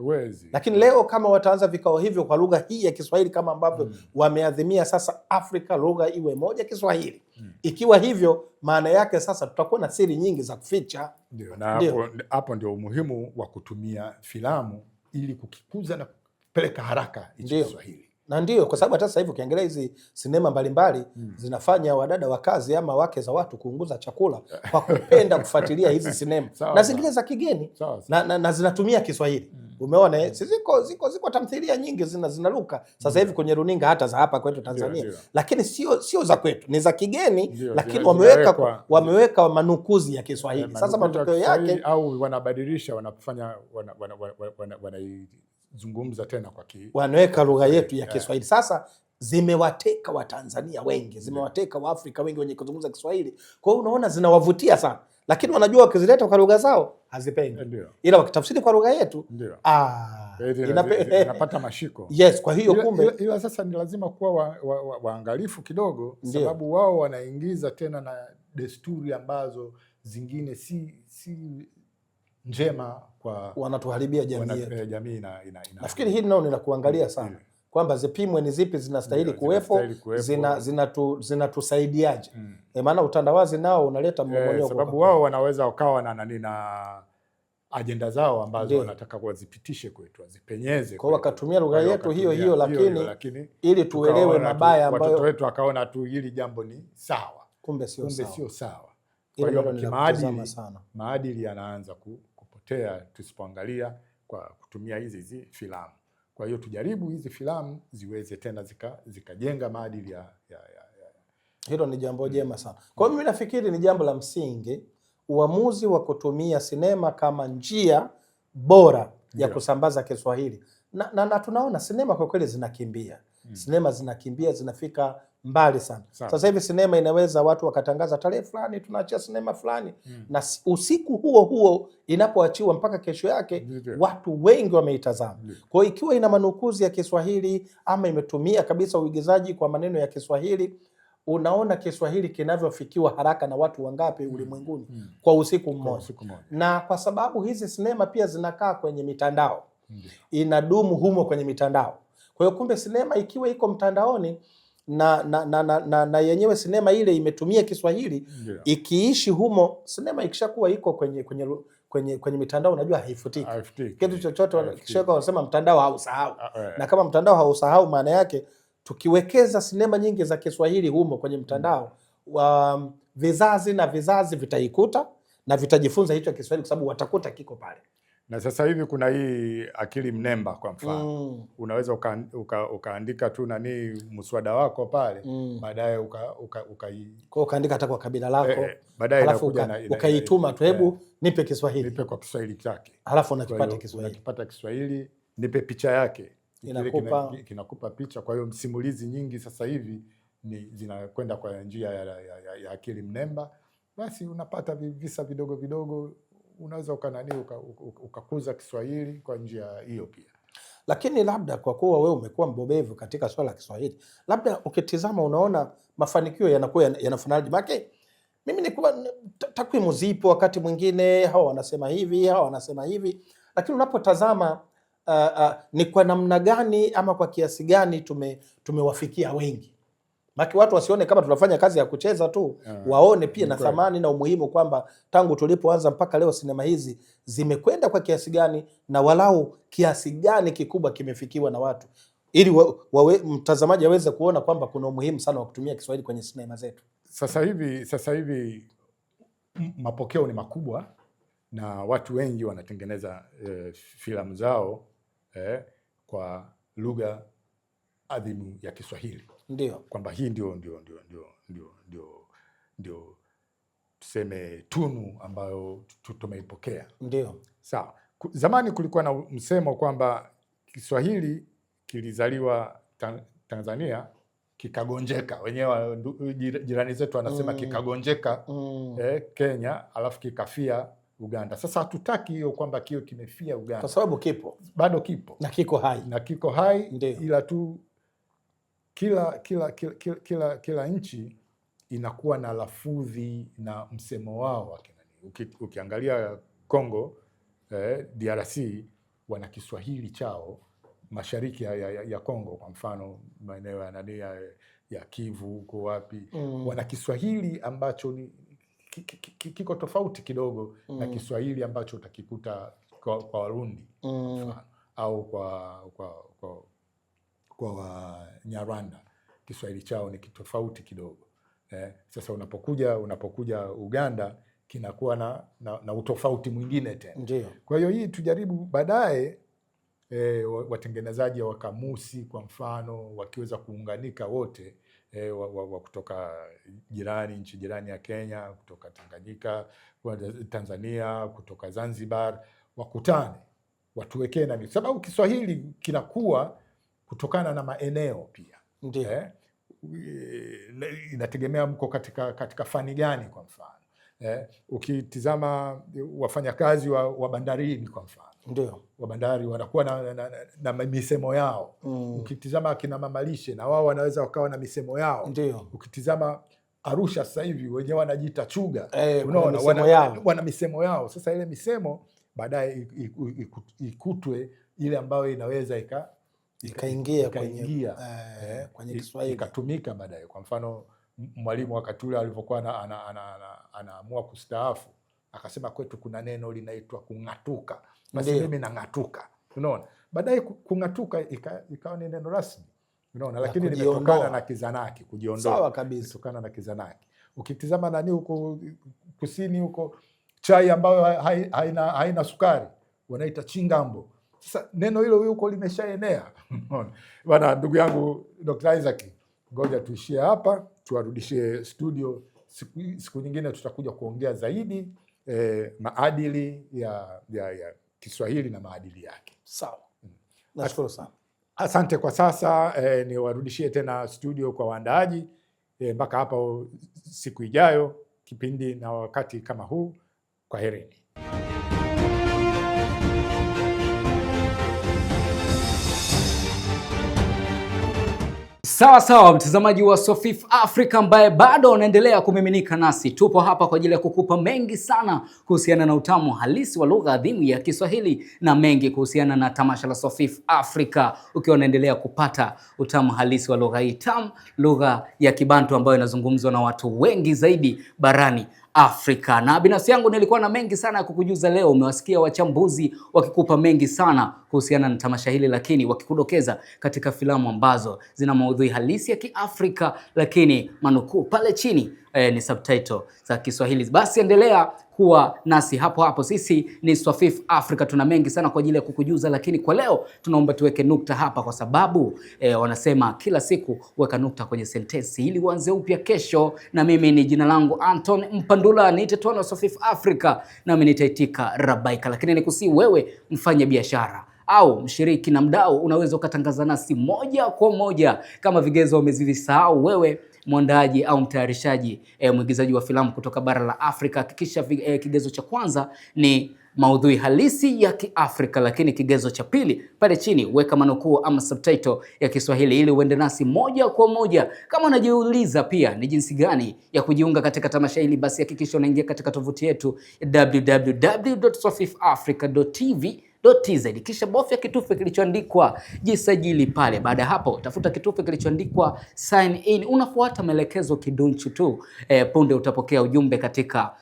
Lakini leo kama wataanza vikao hivyo kwa lugha hii ya Kiswahili kama ambavyo wameadhimia sasa Afrika lugha iwe moja Kiswahili. Ikiwa hivyo, maana yake sasa tutakuwa na siri nyingi za kuficha. Na hapo ndio umuhimu wa kutumia filamu ili kukikuza na kupeleka haraka Kiswahili. Na ndio kwa sababu hata sasa hivi ukiangalia hizi sinema mbalimbali zinafanya wadada wa kazi ama wake za watu kuunguza chakula kwa kupenda kufuatilia hizi sinema na zingine za kigeni na zinatumia Kiswahili. Umeona ziko tamthilia nyingi zinaruka sasa hivi kwenye runinga hata za hapa kwetu Tanzania. Lakini sio za kwetu, ni za kigeni, lakini wameweka manukuzi ya Kiswahili. Sasa matokeo yake au wanabadilisha, wanafanya zungumza tena wanaweka lugha yetu ya Kiswahili. Sasa zimewateka Watanzania wengi, zimewateka Waafrika wengi wenye kuzungumza Kiswahili. Kwa hiyo unaona zinawavutia sana, lakini wanajua wakizileta kwa lugha zao hazipendi, ila wakitafsiri kwa lugha yetu inapata mashiko. Yes, kwa hiyo kumbe ila sasa ni lazima kuwa waangalifu kidogo, sababu wao wanaingiza tena na desturi ambazo zingine si njema, kwa wanatuharibia jamii yetu. Jamii nafikiri hili nao ninakuangalia sana kwamba zipimwe ni zipi zinastahili kuwepo, zinatusaidiaje. Maana utandawazi nao unaleta mmomonyoko, sababu wao wanaweza wakawa na ajenda zao ambazo wanataka wazipitishe kwetu, wazipenyeze kwa wakatumia lugha yetu hiyo, lakini ili tuelewe mabaya ambayo watoto wetu akaona tu hili jambo ni sawa, kumbe sio sawa. Kwa hiyo maadili yanaanza kupotea tusipoangalia kwa kutumia hizi filamu. Kwa hiyo tujaribu hizi filamu ziweze tena zikajenga maadili ya hilo ni jambo jema sana. Kwa hiyo mimi nafikiri ni jambo la msingi uamuzi wa kutumia sinema kama njia bora ya kusambaza Kiswahili. Na tunaona sinema kwa kweli zinakimbia. Sinema zinakimbia, zinafika mbali sana. Sasa hivi sinema inaweza watu wakatangaza tarehe fulani tunaachia sinema fulani, na usiku huo inapoachiwa mpaka kesho yake watu wengi wameitazama. Kwa hiyo ikiwa ina manukuzi ya Kiswahili ama imetumia kabisa uigizaji kwa maneno ya Kiswahili, unaona Kiswahili kinavyofikiwa haraka na watu wangapi ulimwenguni kwa usiku mmoja. Na kwa sababu hizi sinema pia zinakaa kwenye mitandao, inadumu humo kwenye mitandao. Kwa hiyo kumbe sinema ikiwa iko mtandaoni na yenyewe sinema ile imetumia Kiswahili, ikiishi humo, sinema ikishakuwa iko kwenye mitandao, unajua haifutiki. Kitu chochote kishoka wanasema mtandao hausahau. Na kama mtandao hausahau, maana yake tukiwekeza sinema nyingi za Kiswahili humo kwenye mtandao, vizazi na vizazi vitaikuta na vitajifunza hicho Kiswahili kwa sababu watakuta kiko pale. Na sasa hivi kuna hii akili mnemba kwa mfano. Unaweza ukaandika tu mswada wako pale, baadaye ukaandika hata kwa kabila lako, baadaye ukaituma tu, hebu nipe Kiswahili. Nipe kwa Kiswahili chake. Alafu unakipata Kiswahili. Unakipata Kiswahili, nipe picha yake. Kinakupa picha. Kwa hiyo msimulizi nyingi sasa hivi zinakwenda kwa njia ya akili mnemba. Basi unapata visa vidogo vidogo, unaweza ukakuza Kiswahili kwa njia hiyo pia. Lakini labda kwa kuwa wewe umekuwa mbobevu katika swala la Kiswahili, labda ukitizama unaona mafanikio yanakuwa yanafananaje? Maana mimi nikuwa takwimu zipo, wakati mwingine hawa wanasema hivi, hawa wanasema hivi, lakini unapotazama ni kwa namna gani ama kwa kiasi gani tumewafikia wengi. Maki watu wasione kama tunafanya kazi ya kucheza tu, waone pia na thamani na umuhimu kwamba tangu tulipoanza mpaka leo sinema hizi zimekwenda kwa kiasi gani na walau kiasi gani kikubwa kimefikiwa na watu, ili mtazamaji aweze kuona kwamba kuna umuhimu sana wa kutumia Kiswahili kwenye sinema zetu. Sasa hivi mapokeo ni makubwa na watu wengi wanatengeneza filamu zao kwa lugha adhimu ya Kiswahili. Ndio. Kwamba hii ndio tuseme tunu ambayo tumeipokea. Ndio. Sawa. Zamani kulikuwa na msemo kwamba Kiswahili kilizaliwa Tanzania kikagonjeka. Wenyewe jirani zetu wanasema kikagonjeka Kenya, alafu kikafia Uganda. Sasa hatutaki hiyo kwamba kio kimefia Uganda. Kwa sababu kipo. Bado kipo. Na kiko hai. Na kiko hai. Ndiyo. Ila tu kila nchi inakuwa na lafudhi na msemo wao. Ukiangalia Kongo, DRC wana Kiswahili chao, mashariki ya Kongo kwa mfano maeneo ya Kivu huko wapi, wana Kiswahili ambacho ni kiko tofauti kidogo na Kiswahili ambacho utakikuta kwa Warundi au kwa Wanyarwanda. Kiswahili chao ni kitofauti kidogo. Sasa unapokuja Uganda kinakuwa na utofauti mwingine tena. Ndiyo. Kwa hiyo hii tujaribu baadaye watengenezaji wa kamusi kwa mfano wakiweza kuunganika wote wa kutoka nchi jirani ya Kenya, kutoka Tanganyika, Tanzania, kutoka Zanzibar, wakutane watuwekee na sababu Kiswahili kinakuwa kutokana na maeneo pia. Ndiyo. Inategemea mko katika fani gani kwa mfano. Ukitizama wafanyakazi wa bandarini kwa mfano. Ndio. Wa bandari wanakuwa na misemo yao. Ukitizama kina mamalishe na wao wanaweza wakawa na misemo yao. Ndio. Ukitizama Arusha sasa hivi wenyewe wanajiita Chuga. Unaona wana misemo yao. Sasa ile misemo baadaye ikutwe ile ambayo inaweza ikaingia kwenye Kiswahili ikatumika baadaye. Kwa mfano Mwalimu wakati ule alivyokuwa anaamua kustaafu akasema kwetu kuna neno linaitwa kung'atuka. Basi mimi nang'atuka. Unaona? Baadaye kung'atuka ikawa ni neno rasmi. Unaona? Lakini limetokana na Kizanaki, kujiondoa. Sawa kabisa. Kutokana na Kizanaki. Ukitizama huko kusini huko chai ambayo haina sukari wanaita chingambo. Sasa neno hilo huko limeshaenea. Bwana ndugu yangu Dr. Isaac, ngoja tuishie hapa, tuwarudishie studio. Siku nyingine tutakuja kuongea zaidi maadili ya Kiswahili na maadili yake. Sawa. Nashukuru sana. Asante kwa sasa, niwarudishie tena studio kwa waandaaji mpaka hapa siku ijayo, kipindi na wakati kama huu. Kwaherini. Sawa mtazamaji wa Swafif Africa ambaye bado unaendelea kumiminika nasi. Tupo hapa kwa ajili ya kukupa mengi sana kuhusiana na utamu halisi wa lugha adhimu ya Kiswahili na mengi kuhusiana na tamasha la Swafif Africa, ukiwa unaendelea kupata utamu halisi wa lugha hii tamu, lugha ya Kibantu ambayo inazungumzwa na watu wengi zaidi barani Afrika. Na binafsi yangu nilikuwa na mengi sana ya kukujuza leo. Umewasikia wachambuzi wakikupa mengi sana kuhusiana na tamasha hili, lakini wakikudokeza katika filamu ambazo zina maudhui halisi ya Kiafrika, lakini manukuu pale chini ni subtitle za Kiswahili. Basi endelea kuwa nasi hapo. Sisi ni Swafif Africa, tuna mengi sana kwa ajili ya kukujuza, lakini kwa leo tunaomba tuweke nukta hapa kwa sababu wanasema kila siku weka nukta kwenye sentensi ili uanze upya kesho. Na mimi ni jina langu Anton Mpandula, niite Tono Swafif Africa, nami nitaitika Rabaika. Lakini nikusi wewe mfanye biashara au mshiriki na mdau, unaweza ukatangaza nasi moja kwa moja. Kama vigezo umezivisahau wewe mwandaji au mtayarishaji, mwigizaji wa filamu kutoka bara la Afrika, hakikisha kigezo cha kwanza ni maudhui halisi ya Kiafrika, lakini kigezo cha pili pale chini weka manukuu ama subtitle ya Kiswahili ili uende nasi moja kwa moja. Kama unajiuliza pia ni jinsi gani ya kujiunga katika tamasha hili, basi hakikisha unaingia katika tovuti yetu www.swafifafrica.tv kisha bofya kitufe kilichoandikwa jisajili pale. Baada ya hapo tafuta kitufe kilichoandikwa sign in, unafuata maelekezo kidunchu tu. Punde utapokea ujumbe katika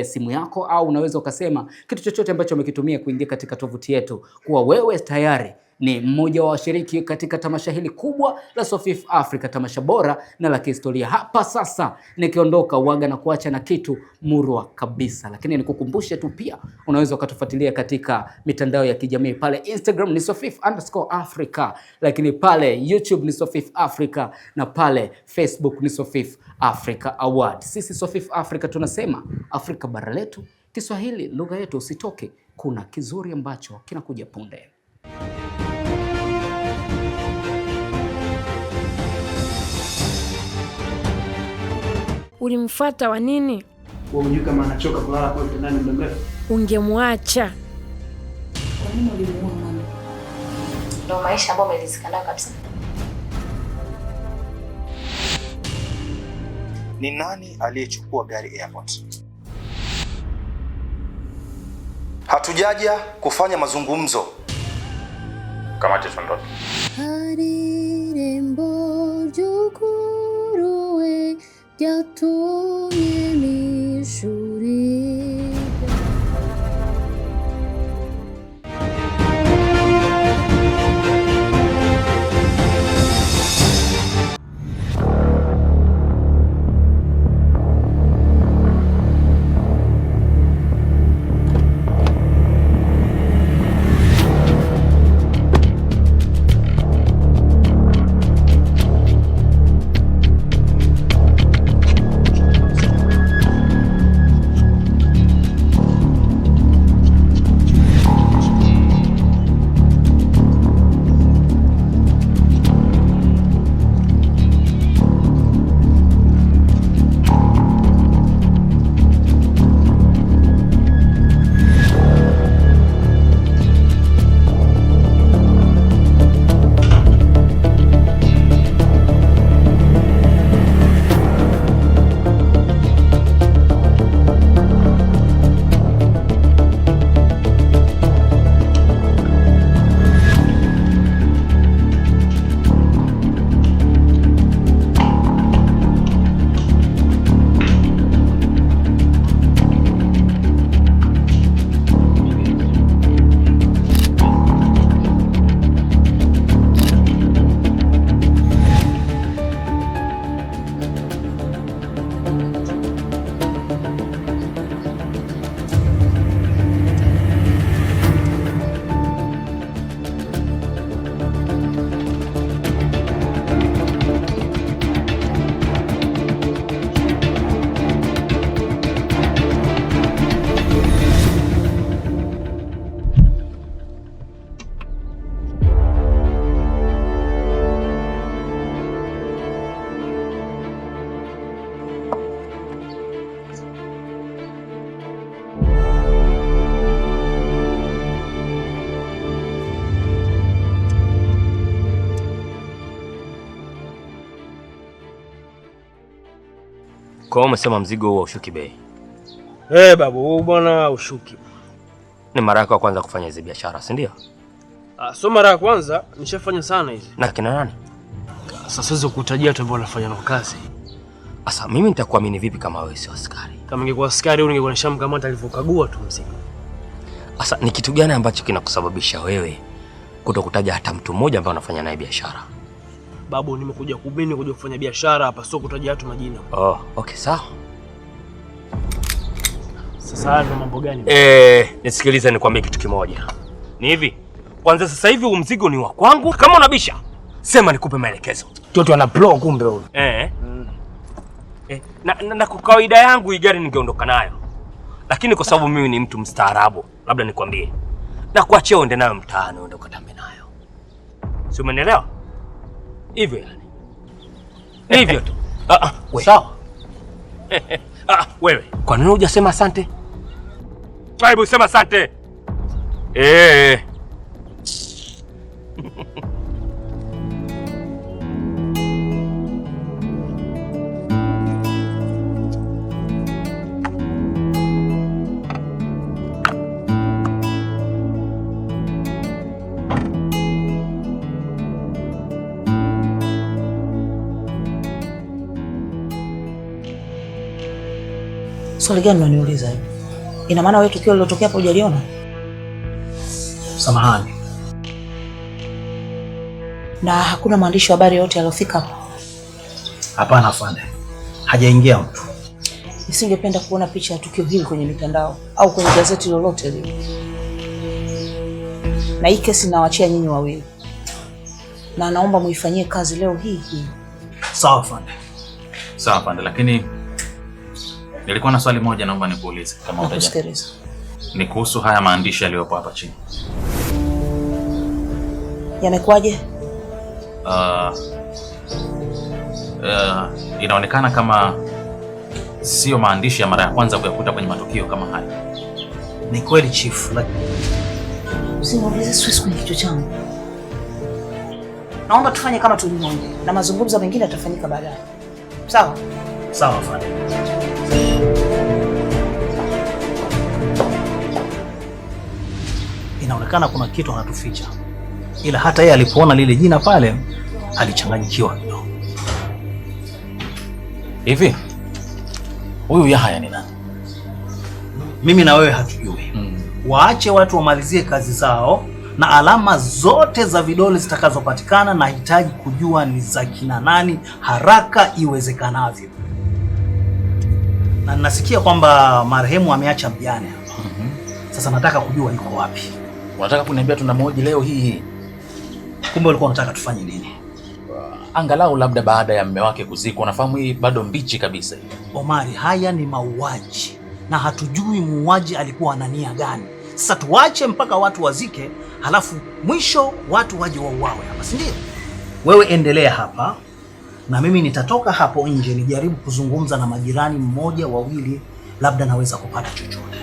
simu yako, au unaweza ukasema kitu chochote ambacho umekitumia kuingia katika tovuti yetu kuwa wewe tayari ni mmoja wa washiriki katika tamasha hili kubwa la Swafif Africa, tamasha bora na la kihistoria. Hapa sasa nikiondoka uaga na kuacha na kitu murwa kabisa, lakini nikukumbushe tu pia unaweza ukatufuatilia katika mitandao ya kijamii. Pale Instagram ni Swafif_Africa, lakini pale YouTube ni Swafif Africa na pale Facebook ni Swafif Africa Award. Sisi Swafif Africa tunasema Afrika bara letu, Kiswahili lugha yetu, usitoke, kuna kizuri ambacho kinakuja punde. Ulimfuata wa nini? Unajua kama anachoka kulala kwa kitandani muda mrefu. Ungemwacha. Kwa nini ulimuua mama? Ndio maisha ambayo umelizika nayo kabisa. Ni nani aliyechukua gari airport? Hatujaja kufanya mazungumzo. Kamati tuondoke. Harirembo jukuruwe yatumye mishuri. Kwa hiyo umesema mzigo huo ushuki bei? Babu, huo bwana ushuki. Ni mara yako ya kwanza kufanya hizi biashara, si ndio? So mara ya kwanza nishafanya sana hizi. Na kina nani? Sasa siwezi kukutajia watu ambao wanafanya nao kazi. Sasa mimi nitakuamini vipi kama wewe si askari? Kama ningekuwa askari au ningekuwa nishamkamata alivyokagua tu mzigo. Sasa ni kitu gani ambacho kinakusababisha wewe kutokutaja hata mtu mmoja ambaye unafanya naye biashara? Babu, nimekuja kubini kuja kufanya biashara hapa, sio kutaja watu majina. Oh, okay, sawa. Sasa ndo mambo gani? Nisikilize nikwambie kitu kimoja. Ni hivi, kwanza sasa hivi mzigo ni wa kwangu. Kama unabisha, sema nikupe maelekezo. Mtoto ana pro kumbe huyo. Na kwa kawaida yangu hii gari ningeondoka nayo. Lakini kwa sababu mimi ni mtu mstaarabu, labda nikwambie. Na kuachia uende nayo mtaani, uende ukatambe nayo. Si umenielewa? Hivyo yani. Hivyo tu. Wewe. Sawa. Wewe, kwa nini hujasema asante? Hebu sema asante. Swali gani unaniuliza hivi? Ina maana wewe tukio lilotokea hapo hujaliona? Samahani. Na hakuna mwandishi wa habari yote aliyofika hapo? Hapana afande. Hajaingia mtu. Nisingependa kuona picha ya tukio hili kwenye mitandao au kwenye gazeti lolote lile. Na hii kesi nawaachia nyinyi wawili. Na naomba muifanyie kazi leo hii. Sawa afande. Sawa afande, lakini nilikuwa na swali moja naomba nikuulize kama utajali. Ni kuhusu haya maandishi yaliyopo hapa chini. Yamekuaje? Inaonekana kama sio maandishi ya mara ya kwanza kuyakuta kwenye matukio kama haya. Ni kweli chief, usiniulize stress kwenye kichwa changu. Naomba tufanye kama tulivyoongea na mazungumzo mengine yatafanyika baadaye. Sawa? Sawa afande. Inaonekana kuna kitu anatuficha. Ila hata yeye alipoona lile jina pale alichanganyikiwa kidogo. Hivi huyu Yahya ni nani? Mimi na wewe hatujui. Waache watu wamalizie kazi zao, na alama zote za vidole zitakazopatikana nahitaji kujua ni za kina nani haraka iwezekanavyo. Na nasikia kwamba marehemu ameacha mjane hapa. Sasa nataka kujua yuko wapi. Unataka kuniambia tunamhoji leo hii? Kumbe ulikuwa unataka tufanye nini? Angalau labda baada ya mume wake kuzikwa. Unafahamu hii bado mbichi kabisa hii. Omari, haya ni mauaji na hatujui muuaji alikuwa na nia gani. Sasa tuache mpaka watu wazike, halafu mwisho watu waje wauawe hapa, si ndio? Wewe endelea hapa na mimi nitatoka hapo nje nijaribu kuzungumza na majirani mmoja wawili, labda naweza kupata chochote.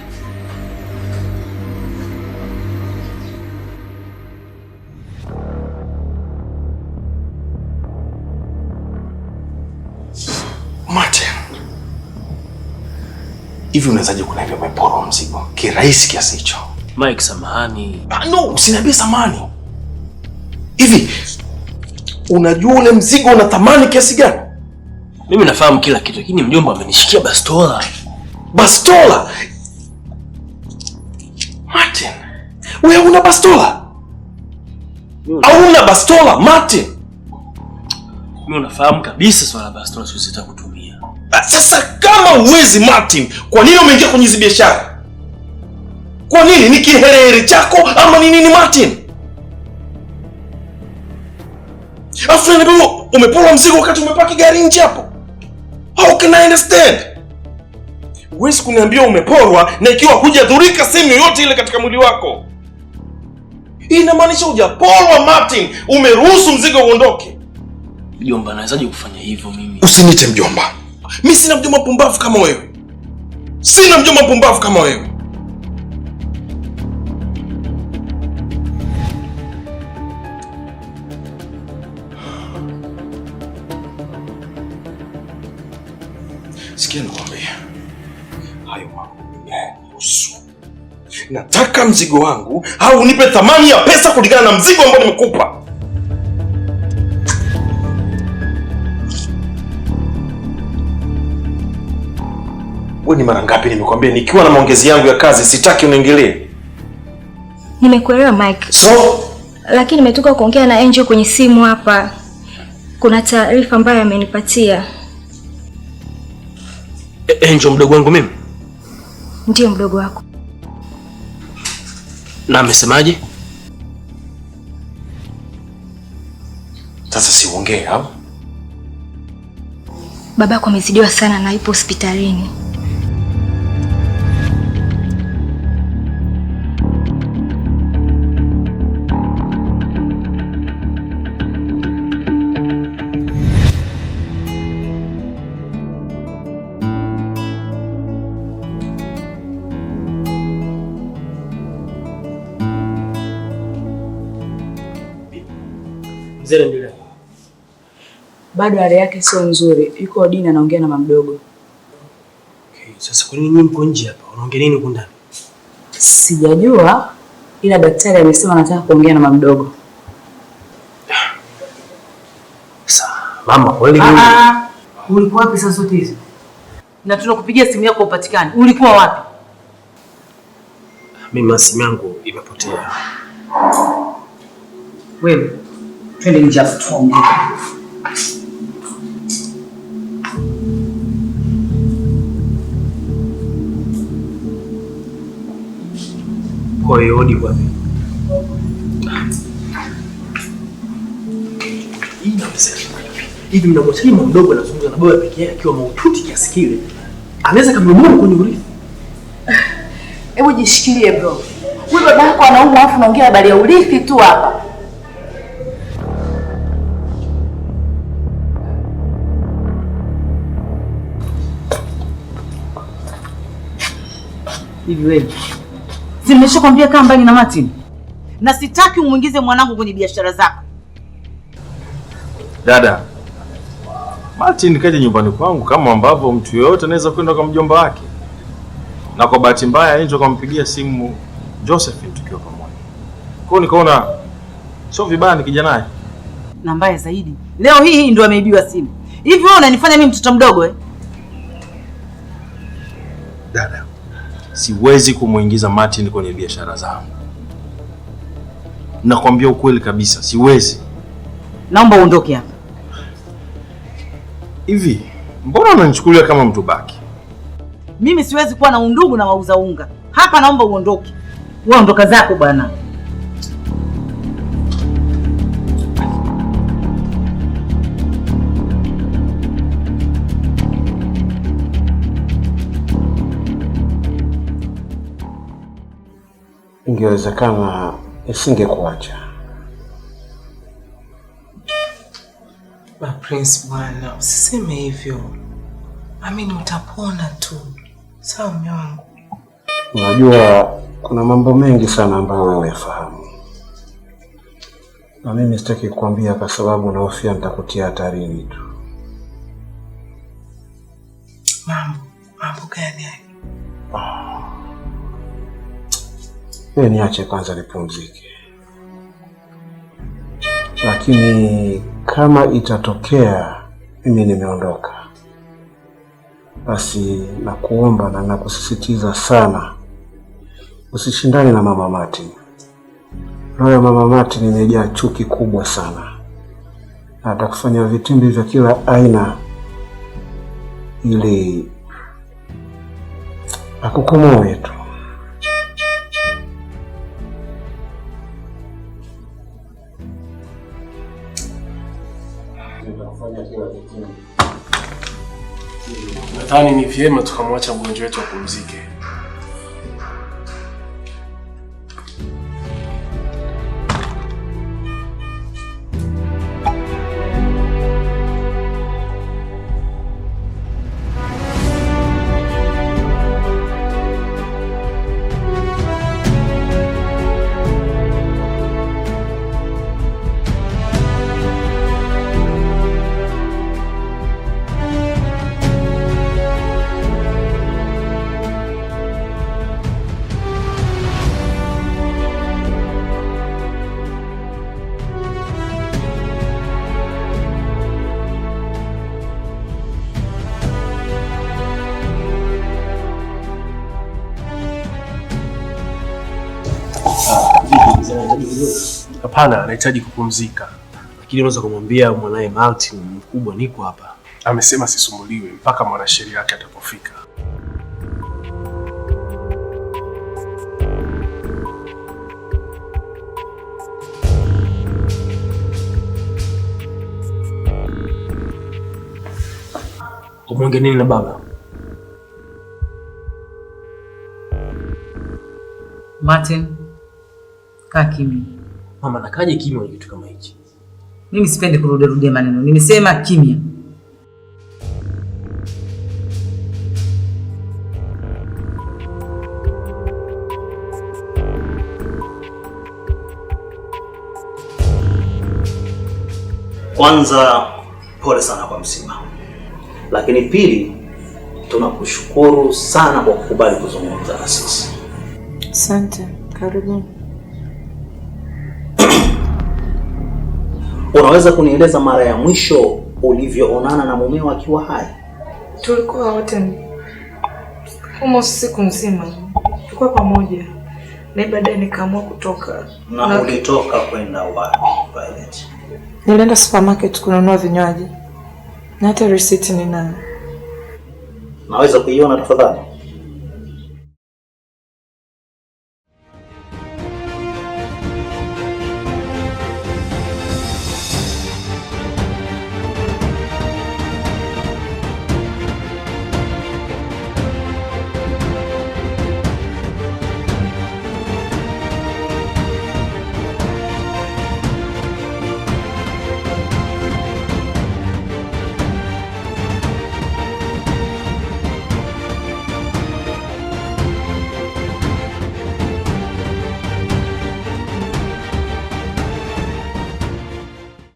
Martin, hivi unawezaje kuniambia umeporwa mzigo kirahisi kiasi hicho? Mike, samahani. No, usiniambie samahani. Hivi unajua ule mzigo una thamani kiasi gani? Mimi nafahamu kila kitu, lakini mjomba amenishikia bastola. Bastola? Martin, wewe una bastola? Au una bastola, Martin? Mimi unafahamu kabisa swala bastola siwezi hata kutumia. Sasa kama uwezi Martin, kwa nini umeingia kwenye hizo biashara? Kwa nini? Ni kiherehere chako ama ni nini Martin? Afu umepola mzigo wakati umepaki gari nje hapo. How can I understand? Huwezi kuniambia umeporwa na ikiwa hujadhurika sehemu yoyote ile katika mwili wako. Inamaanisha hujaporwa Martin, umeruhusu mzigo uondoke. Mjomba, nawezaje kufanya hivyo mimi? Usiniite mjomba. Mimi sina mjomba pumbavu kama wewe. Sina mjomba pumbavu kama wewe. Sikia nikwambie. Hayo mambo yanahusu. Nataka mzigo wangu au unipe thamani ya pesa kulingana na mzigo ambao nimekupa. Wewe ni mara ngapi nimekwambia nikiwa na maongezi yangu ya kazi sitaki uniingilie? Nimekuelewa Mike. So, lakini nimetoka kuongea na Angel kwenye simu hapa. Kuna taarifa ambayo amenipatia. Angel mdogo wangu mimi? Ndiyo mdogo wako. Na amesemaje? Sasa si uongee au? Babako amezidiwa sana na yupo hospitalini. Zile ndio. Bado hali yake sio nzuri. Yuko odini anaongea na mamdogo. Okay, sasa kwa nini nyinyi mko nje hapa? Unaongea nini huko ndani? Sijajua, ila daktari amesema anataka kuongea na mamdogo. Sasa mama kweli mimi. Ulikuwa wapi saa zote hizo? Na tunakupigia simu yako upatikane. Ulikuwa wapi? Mimi simu yangu imepotea. Wewe Twende nje hapo tuongee. Kwa hiyo hodi kwa mimi. Hivi mnamwacha mama mdogo anazungumza na baba pekee yake akiwa mahututi kiasi kile. Anaweza kumwona kwenye urithi. Hebu jishikilie bro. Wewe baba yako anaumwa afu unaongea habari ya urithi tu hapa. Hivi wewe. Si nimeshakwambia kaa mbali na Martin. Na sitaki umuingize mwanangu kwenye biashara zako. Dada, Martin kaja nyumbani kwangu kama ambavyo mtu yoyote anaweza kwenda kwa mjomba wake. Na kwa bahati mbaya Angel akampigia simu Josephine tukiwa pamoja. Kwa hiyo nikaona sio vibaya nikija naye. Na mbaya zaidi, leo hii ndio ameibiwa simu. Hivi wewe unanifanya mimi mtoto mdogo eh? Dada, siwezi kumuingiza Martin kwenye biashara zangu. Nakwambia ukweli kabisa, siwezi. Naomba uondoke hapa. Hivi, mbona unanichukulia kama mtu baki? Mimi siwezi kuwa na undugu na wauza unga. Hapa naomba uondoke. Wewe ondoka zako bwana. Ingewezekana isingekuacha. Prince bwana, usiseme hivyo. Amini utapona tu. Sawa mume wangu. Unajua kuna mambo mengi sana ambayo wewe unafahamu. Na mimi sitaki kukwambia kwa sababu nahofia nitakutia hatarini tu. Mambo gani hayo? Wewe niache kwanza nipumzike. Lakini kama itatokea mimi nimeondoka, basi nakuomba na nakusisitiza sana usishindane na mama Martin. Roho mama Martin imejaa chuki kubwa sana. Atakufanya vitimbi vya kila aina ili akukomoe tu. Nadhani ni vyema tukamwacha mgonjwa wetu apumzike. Hapana, anahitaji kupumzika. Lakini unaweza kumwambia mwanae Martin mkubwa niko hapa. Amesema sisumbuliwe mpaka mwanasheria yake atapofika. Umeongea nini na baba? Martin, kaa kimya. Mama, nakaje kimya kwenye kitu kama hichi? Mimi sipendi kurudia maneno. Nimesema kimya. Kwanza pole sana kwa msiba. Lakini pili, tunakushukuru sana kwa kukubali kuzungumza na sisi. Asante. Karibu. Unaweza kunieleza mara ya mwisho ulivyoonana na mumeo akiwa hai? Tulikuwa wote almost siku nzima. Tulikuwa pamoja. Na baadaye nikaamua kutoka. Na ulitoka kwenda wapi, Violet? Nilienda supermarket kununua vinywaji. Na hata receipt ninayo. Naweza kuiona tafadhali?